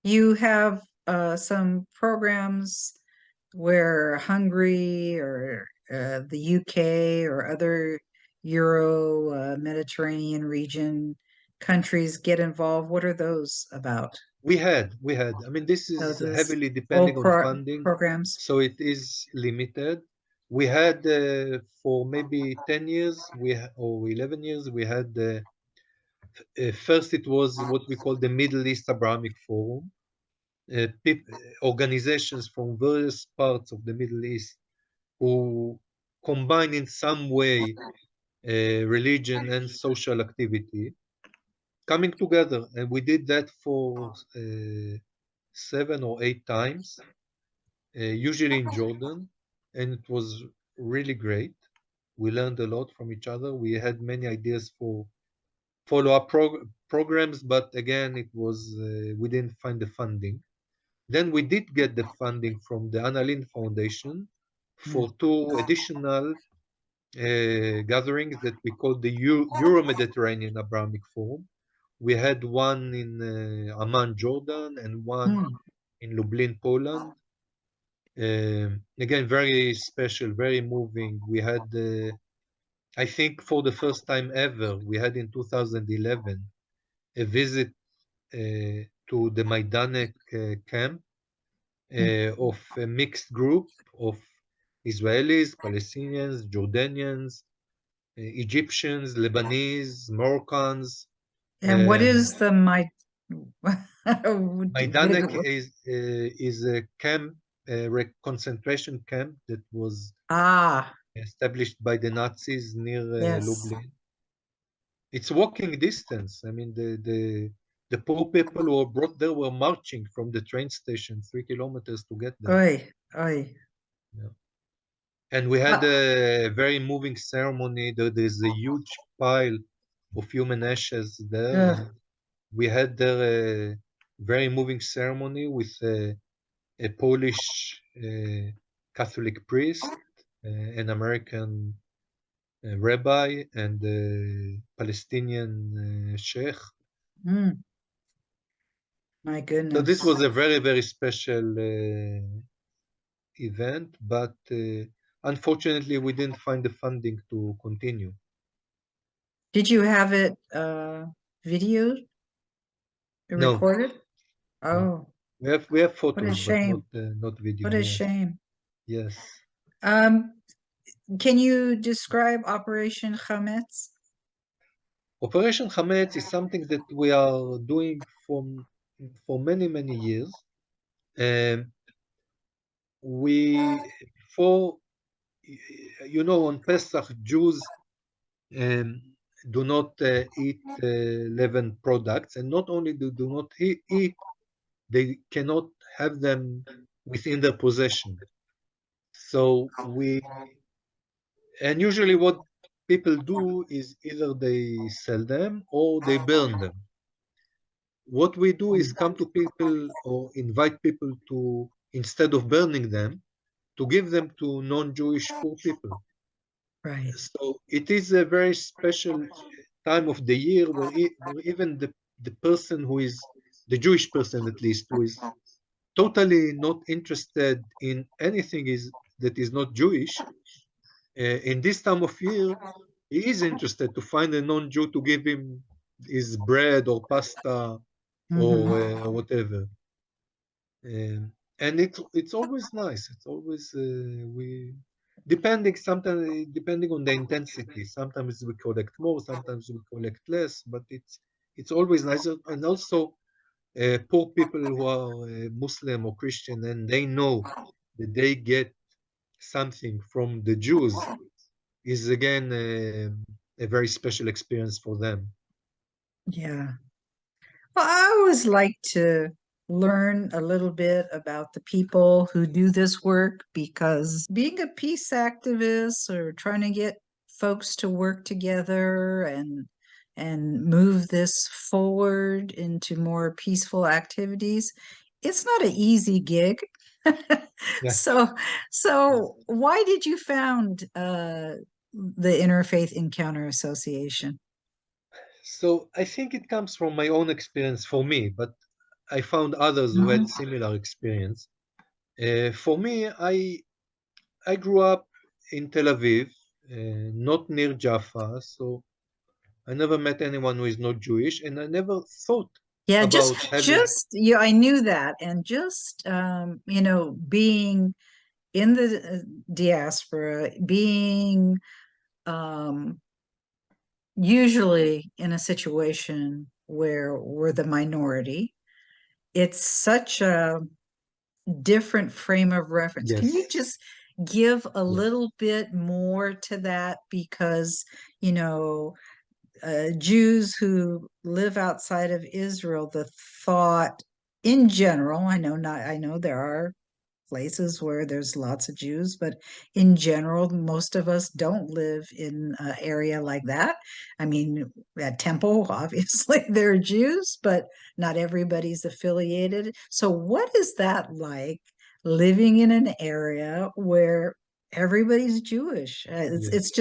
you have some programs where Hungary or the UK or other Euro Mediterranean region countries get involved? What are those about? We had. I mean, this is Those heavily old depending on funding, programs? so it is limited. We had for maybe 10 years, or 11 years, we had first it was what we call the Middle East Abrahamic Forum. Organizations from various parts of the Middle East who combine in some way religion and social activity coming together. And we did that for 7 or 8 times, usually in Jordan, and it was really great. We learned a lot from each other. We had many ideas for follow-up programs, but again, it was we didn't find the funding. Then we did get the funding from the Anna Lindh Foundation for 2 additional gatherings that we called the Euro-Mediterranean Abrahamic Forum. We had one in Amman, Jordan, and one in Lublin, Poland. Again, very special, very moving. We had, I think for the first time ever, we had in 2011 a visit to the Majdanek camp of a mixed group of Israelis, Palestinians, Jordanians, Egyptians, Lebanese, Moroccans. And what is the Majdanek is a camp, concentration camp that was established by the Nazis near yes. Lublin. It's walking distance. I mean, the poor people who were brought there were marching from the train station 3 kilometers to get there. Oy, oy. Yeah. And we had a very moving ceremony. There's a huge pile of human ashes there. And we had there a very moving ceremony with a Polish Catholic priest, an American rabbi, and a Palestinian sheikh. My goodness. So this was a very, very special event, but unfortunately, we didn't find the funding to continue. Did you have it videoed? No. Recorded? Oh. No. We have photos, what a shame. but not video. What a yes. shame. Yes. Can you describe Operation Chametz? Operation Chametz is something that we are doing for many, many years. On Pesach, Jews do not eat leavened products, and not only do not eat, they cannot have them within their possession. So and usually what people do is either they sell them or they burn them. What we do is come to people or invite people to, instead of burning them, to give them to non-Jewish poor people. Right. So it is a very special time of the year where even the person who is, the Jewish person at least, who is totally not interested in anything that is not Jewish, in this time of year, he is interested to find a non-Jew to give him his bread or pasta or whatever. And it's always nice. It's always depending on the intensity. Sometimes we collect more, sometimes we collect less, but it's always nice. And also poor people who are Muslim or Christian, and they know that they get something from the Jews, is again a very special experience for them. Yeah. Well, I always like to learn a little bit about the people who do this work, because being a peace activist or trying to get folks to work together and move this forward into more peaceful activities, it's not an easy gig. Yeah. So why did you found the Interfaith Encounter Association? So I think it comes from my own experience for me, but I found others who had similar experience. For me, I grew up in Tel Aviv, not near Jaffa, so I never met anyone who is not Jewish, and I never thought Yeah, about having. I knew that, and just being in the diaspora, being usually in a situation where we're the minority, it's such a different frame of reference. Can you Yes, just give a yes, little bit more to that? Because, Jews who live outside of Israel, the thought in general, I know there are places where there's lots of Jews, but in general, most of us don't live in an area like that. I mean, at Temple, obviously there are Jews, but not everybody's affiliated. So what is that like living in an area where everybody's Jewish? yes.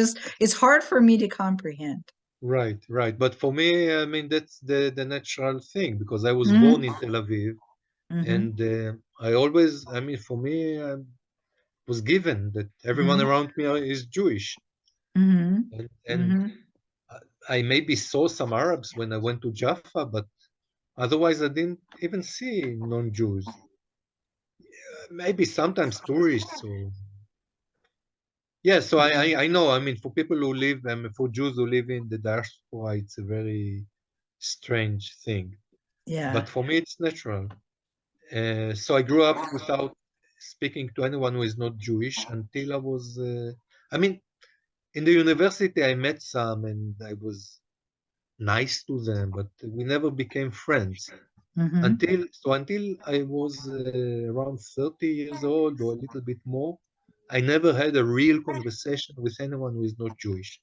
It's hard for me to comprehend. Right, right. But for me, I mean, that's the natural thing because I was born in Hmm. Tel Aviv, Hmm. and I always, I mean, for me, I was given that everyone Hmm. around me is Jewish, Hmm. and Hmm. I maybe saw some Arabs when I went to Jaffa, but otherwise I didn't even see non-Jews. Maybe sometimes tourists or yeah. So I know. I mean, for people who live, for Jews who live in the diaspora, it's a very strange thing. Yeah. But for me, it's natural. So I grew up without speaking to anyone who is not Jewish until I was. I mean, in the university, I met some, and I was nice to them, but we never became friends Hmm. until I was around 30 years old or a little bit more. I never had a real conversation with anyone who is not Jewish.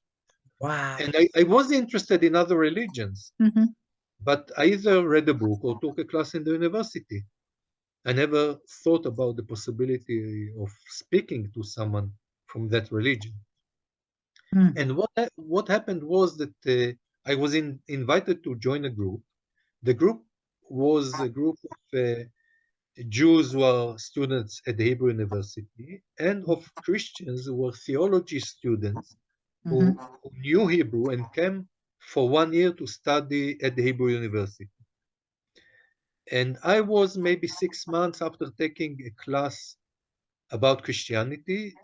Wow. And I was interested in other religions, Hmm. but I either read a book or took a class in the university. I never thought about the possibility of speaking to someone from that religion. Mm. And what happened was that I was invited to join a group. The group was a group of Jews who are students at the Hebrew University and of Christians who were theology students Hmm. who knew Hebrew and came for 1 year to study at the Hebrew University. And I was maybe 6 months after taking a class about Christianity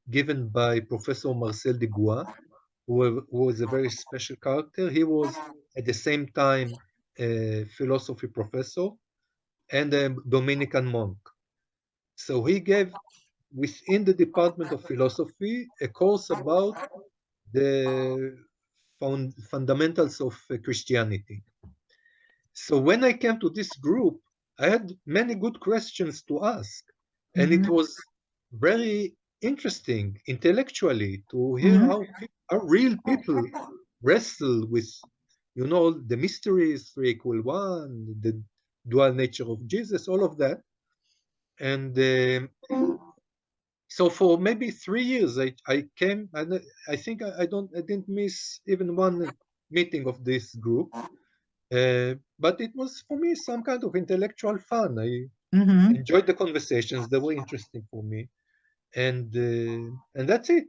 given by Professor Marcel Dubois, who was a very special character. He was at the same time a philosophy professor and a Dominican monk. So he gave within the Department of Philosophy a course about the fundamentals of Christianity. So when I came to this group, I had many good questions to ask, and it Hmm. was very interesting intellectually to hear Hmm. how real people wrestle with, the mysteries, three equal one, the dual nature of Jesus, all of that. And so for maybe 3 years, I came, and I think I didn't miss even one meeting of this group. But it was for me some kind of intellectual fun. I Hmm. enjoyed the conversations; they were interesting for me, and that's it.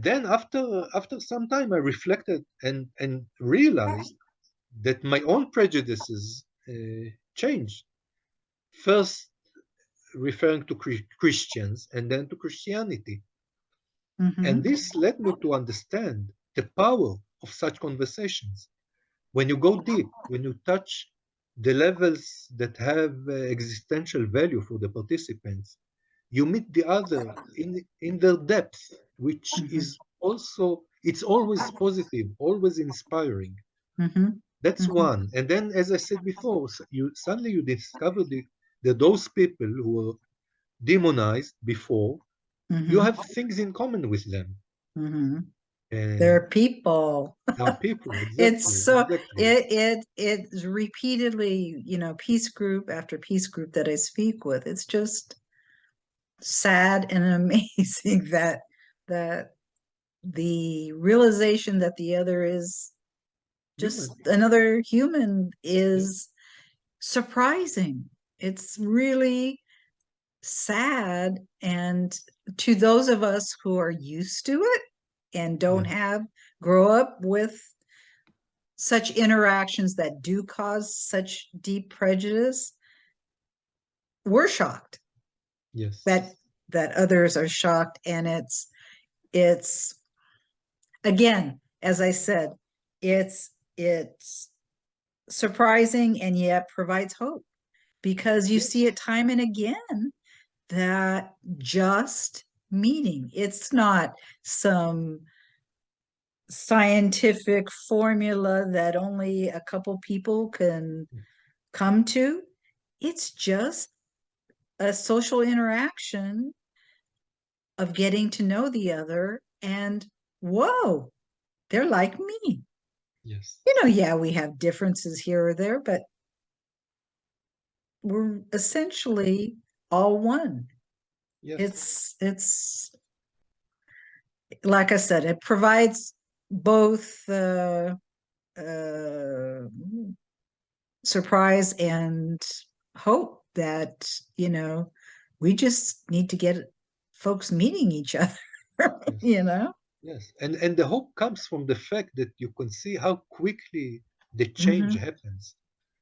Then after some time, I reflected and realized that my own prejudices changed. First, referring to Christians, and then to Christianity, and Hmm. this led me to understand the power of such conversations. When you go deep, when you touch the levels that have existential value for the participants, you meet the other in their depth, which Hmm. is also, it's always positive, always inspiring. Hmm. That's Hmm. one. And then, as I said before, you suddenly you discover that those people who were demonized before, you Hmm. have things in common with them. Hmm. And They're people. they are people, It's exactly, so exactly. it's repeatedly, peace group after peace group that I speak with. It's just sad and amazing that the realization that the other is just Human. another human Yeah. is surprising. It's really sad. And to those of us who are used to it and don't grow up with such interactions that do cause such deep prejudice, we're shocked Yes. that others are shocked. And it's again, as I said, it's surprising and yet provides hope, because you see it time and again, that just meeting, it's not some scientific formula that only a couple people can come to. It's just a social interaction of getting to know the other, and whoa, they're like me. Yes. Yeah, we have differences here or there, but we're essentially all one. Yes. It's like I said, it provides both surprise and hope that, we just need to get folks meeting each other, Yes. Yes. And the hope comes from the fact that you can see how quickly the change happens.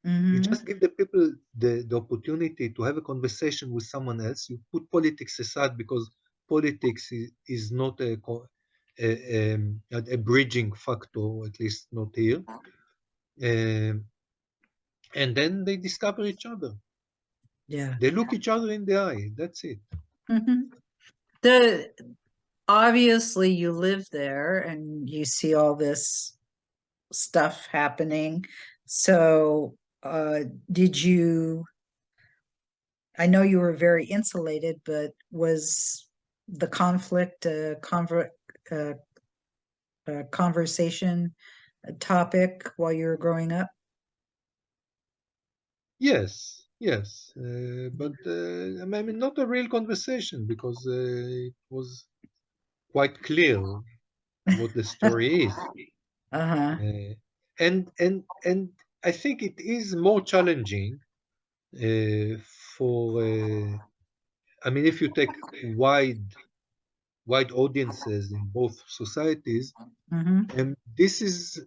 You just give the people the opportunity to have a conversation with someone else. You put politics aside, because politics is not a bridging factor, at least not here. And then they discover each other. Yeah. They look each other in the eye. That's it. Obviously you live there and you see all this stuff happening. So did you, I know you were very insulated, but was the conflict conversation topic while you were growing up? Yes, yes, but I mean, not a real conversation, because it was quite clear what the story is. Uh-huh. And I think it is more challenging for. I mean, if you take wide audiences in both societies, and this is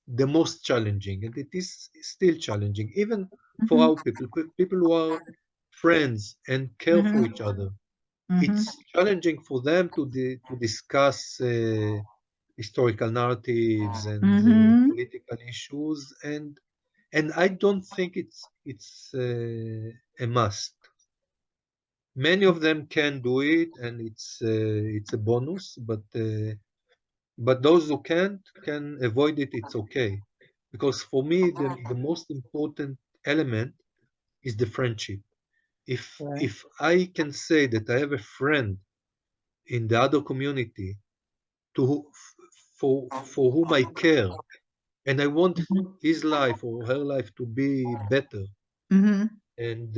the most challenging, and it is still challenging, even for our people who are friends and care for each other. It's challenging for them to discuss historical narratives and political issues, and I don't think it's a must. Many of them can do it, and it's a bonus, but those who can't can avoid it. It's okay, because for me the most important element is the friendship. If I can say that I have a friend in the other community for whom I care, and I want his life or her life to be better, and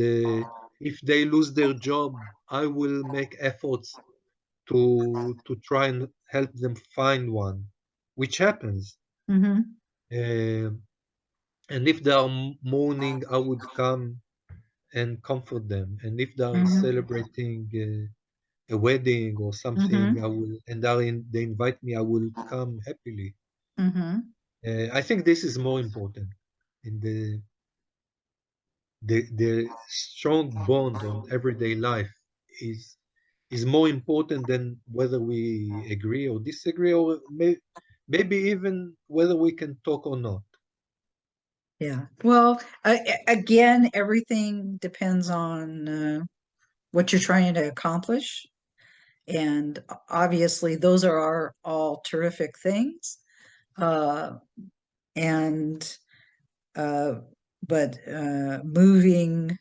if they lose their job, I will make efforts to try and help them find one, which happens. Um, and if they are mourning, I would come and comfort them. And if they are celebrating a wedding or something, I will, and they invite me, I will come happily. I think this is more important in the strong bond on everyday life is more important than whether we agree or disagree, or maybe even whether we can talk or not. Yeah. Well, again, everything depends on what you're trying to accomplish. And obviously, those are all terrific things. And but moving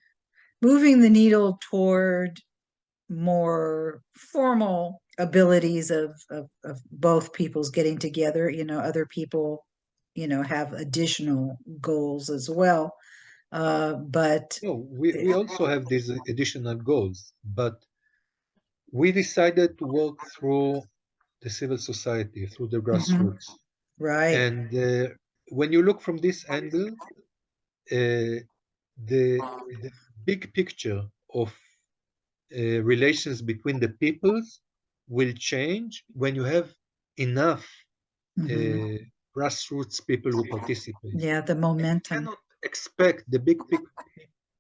the needle toward more formal abilities of both people's getting together, other people, have additional goals as well. But No, we also have these additional goals, but we decided to work through the civil society, through the grassroots. right. And when you look from this angle, uh, the big picture of relations between the peoples will change when you have enough grassroots people who participate. Yeah, the You momentum. cannot expect the big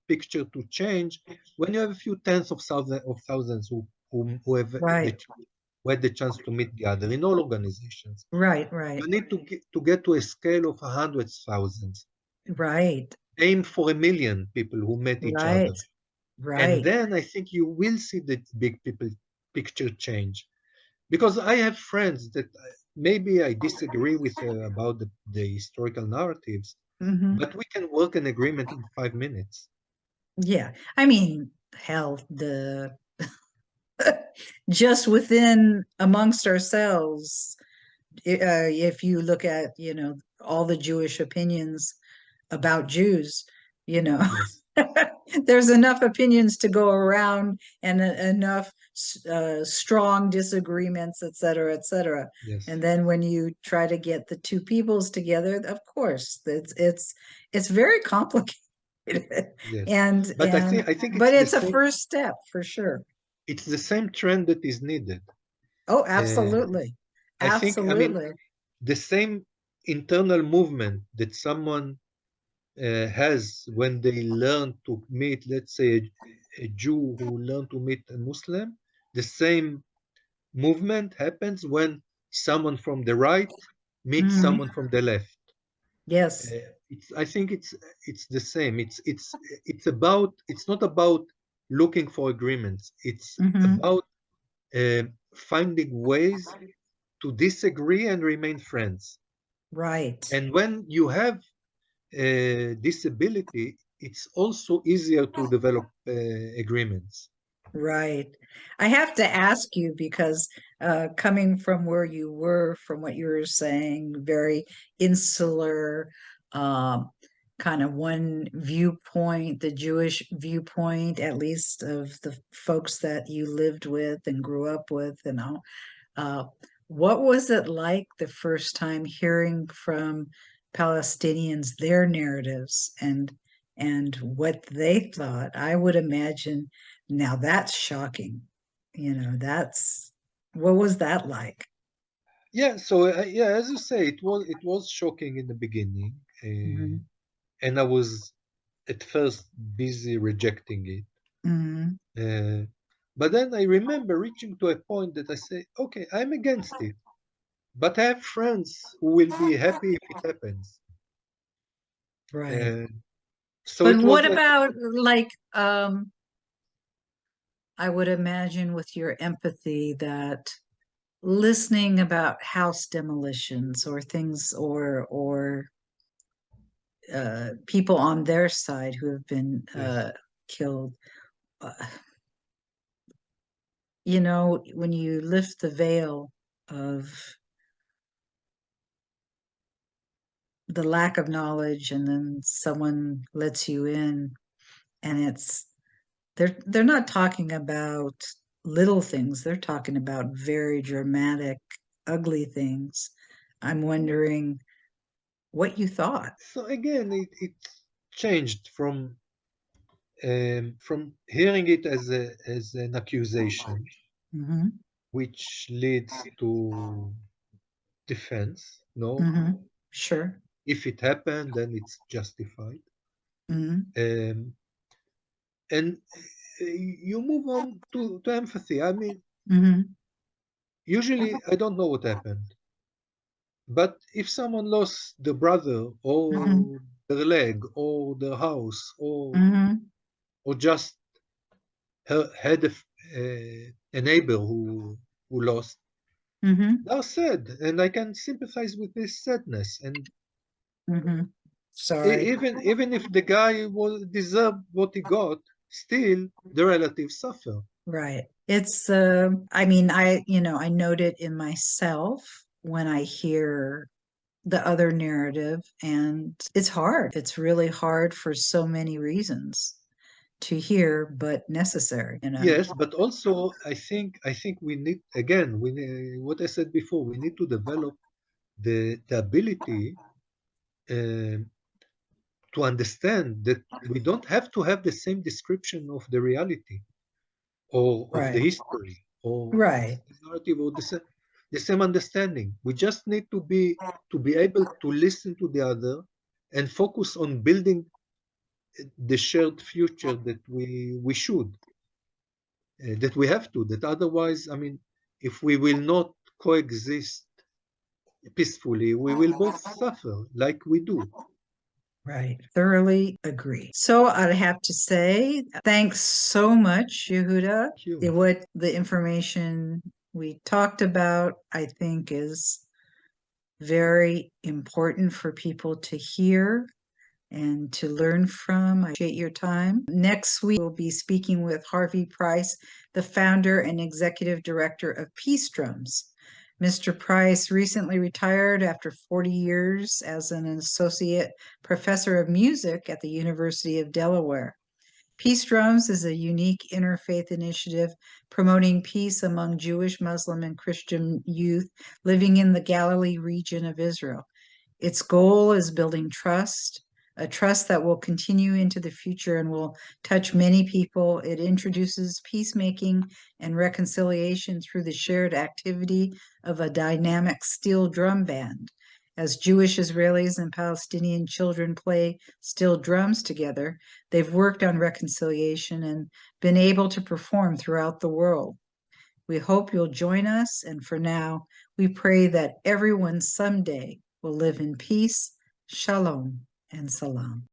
picture to change when you have a few tens of thousands who have Right, who had the chance to meet the other in all organizations. right, You right, need to get to a scale of hundreds thousands. right, Aim for 1 million people who met each other. right, And right. then I think you will see the big picture change. Because I have friends that maybe I disagree with about the historical narratives, Hmm. but we can work an agreement in 5 minutes. Yeah, I mean, hell, the just within amongst ourselves, if you look at, all the Jewish opinions about Jews, you know, Yes, there's enough opinions to go around and enough strong disagreements, et cetera, et cetera. yes, And then when you try to get the two peoples together, of course, it's very complicated. yes. and But and I think but it's a first step for sure. it's the same trend that is needed. Oh, Uh, absolutely. I mean, Absolutely. the same internal movement that someone has when they learn to meet, let's say, a Jew who learn to meet a Muslim, the same movement happens when someone from the right meets Mhm. someone from the left. Yes. I think it's the same. It's not about looking for agreements. It's Hmm. about finding ways to disagree and remain friends. Right. And when you have disability, it's also easier to develop agreements. Right. I have to ask you because coming from where you were, from what you were saying, very insular, um, kind of one viewpoint, the Jewish viewpoint, at least of the folks that you lived with and grew up with, and all. Uh, what was it like the first time hearing from Palestinians their narratives and what they thought? I would imagine now that's shocking. That's what was that like? Yeah, so yeah, as you say, it was shocking in the beginning, Hmm. and I was at first busy rejecting it. Hmm. Uh, but then I remember reaching to a point that I say, okay, I'm against it, but I have friends who will be happy if it happens. Right. Uh, so But it was what like, about like I would imagine with your empathy that listening about house demolitions or things or people on their side who have been yes, killed. Uh, when you lift the veil of the lack of knowledge and then someone lets you in and they're not talking about little things, they're talking about very dramatic, ugly things. I'm wondering what you thought. so again, it changed from hearing it as an accusation, Hmm. which leads to defense. No, Hmm. Sure. if it happened, then it's justified. Hmm. Um, and you move on to empathy. I mean, Hmm. usually I don't know what happened, but if someone lost the brother Hmm. or their leg or their house Hmm. or just had a neighbor who lost, Hmm. they're sad, and I can sympathize with this sadness. And Hmm. Sorry. even if the guy deserved what he got, still the relatives suffer. Right. It's I mean, I note it in myself when I hear the other narrative, and it's hard. It's really hard for so many reasons to hear, but necessary. Yes, but also I think we need, again, what I said before, we need to develop the ability um, to understand that we don't have to have the same description of the reality or of the Right. history or Right. the narrative or the same understanding. We just need to be able to listen to the other and focus on building the shared future that we should, that we have to, that otherwise, I mean, if we will not coexist peacefully, we will both suffer like we do. Right. Thoroughly agree. So I'd have to say thanks so much, Yehuda. Thank you. What the information we talked about, I think, is very important for people to hear and to learn from. I appreciate your time. Next week, we'll be speaking with Harvey Price, the founder and executive director of Peace Drums. Mr. Price recently retired after 40 years as an associate professor of music at the University of Delaware. Peace Drums is a unique interfaith initiative promoting peace among Jewish, Muslim, and Christian youth living in the Galilee region of Israel. Its goal is building trust, a trust that will continue into the future and will touch many people. It introduces peacemaking and reconciliation through the shared activity of a dynamic steel drum band. As Jewish, Israelis, and Palestinian children play steel drums together, they've worked on reconciliation and been able to perform throughout the world. We hope you'll join us, and for now, we pray that everyone someday will live in peace, shalom, and salam.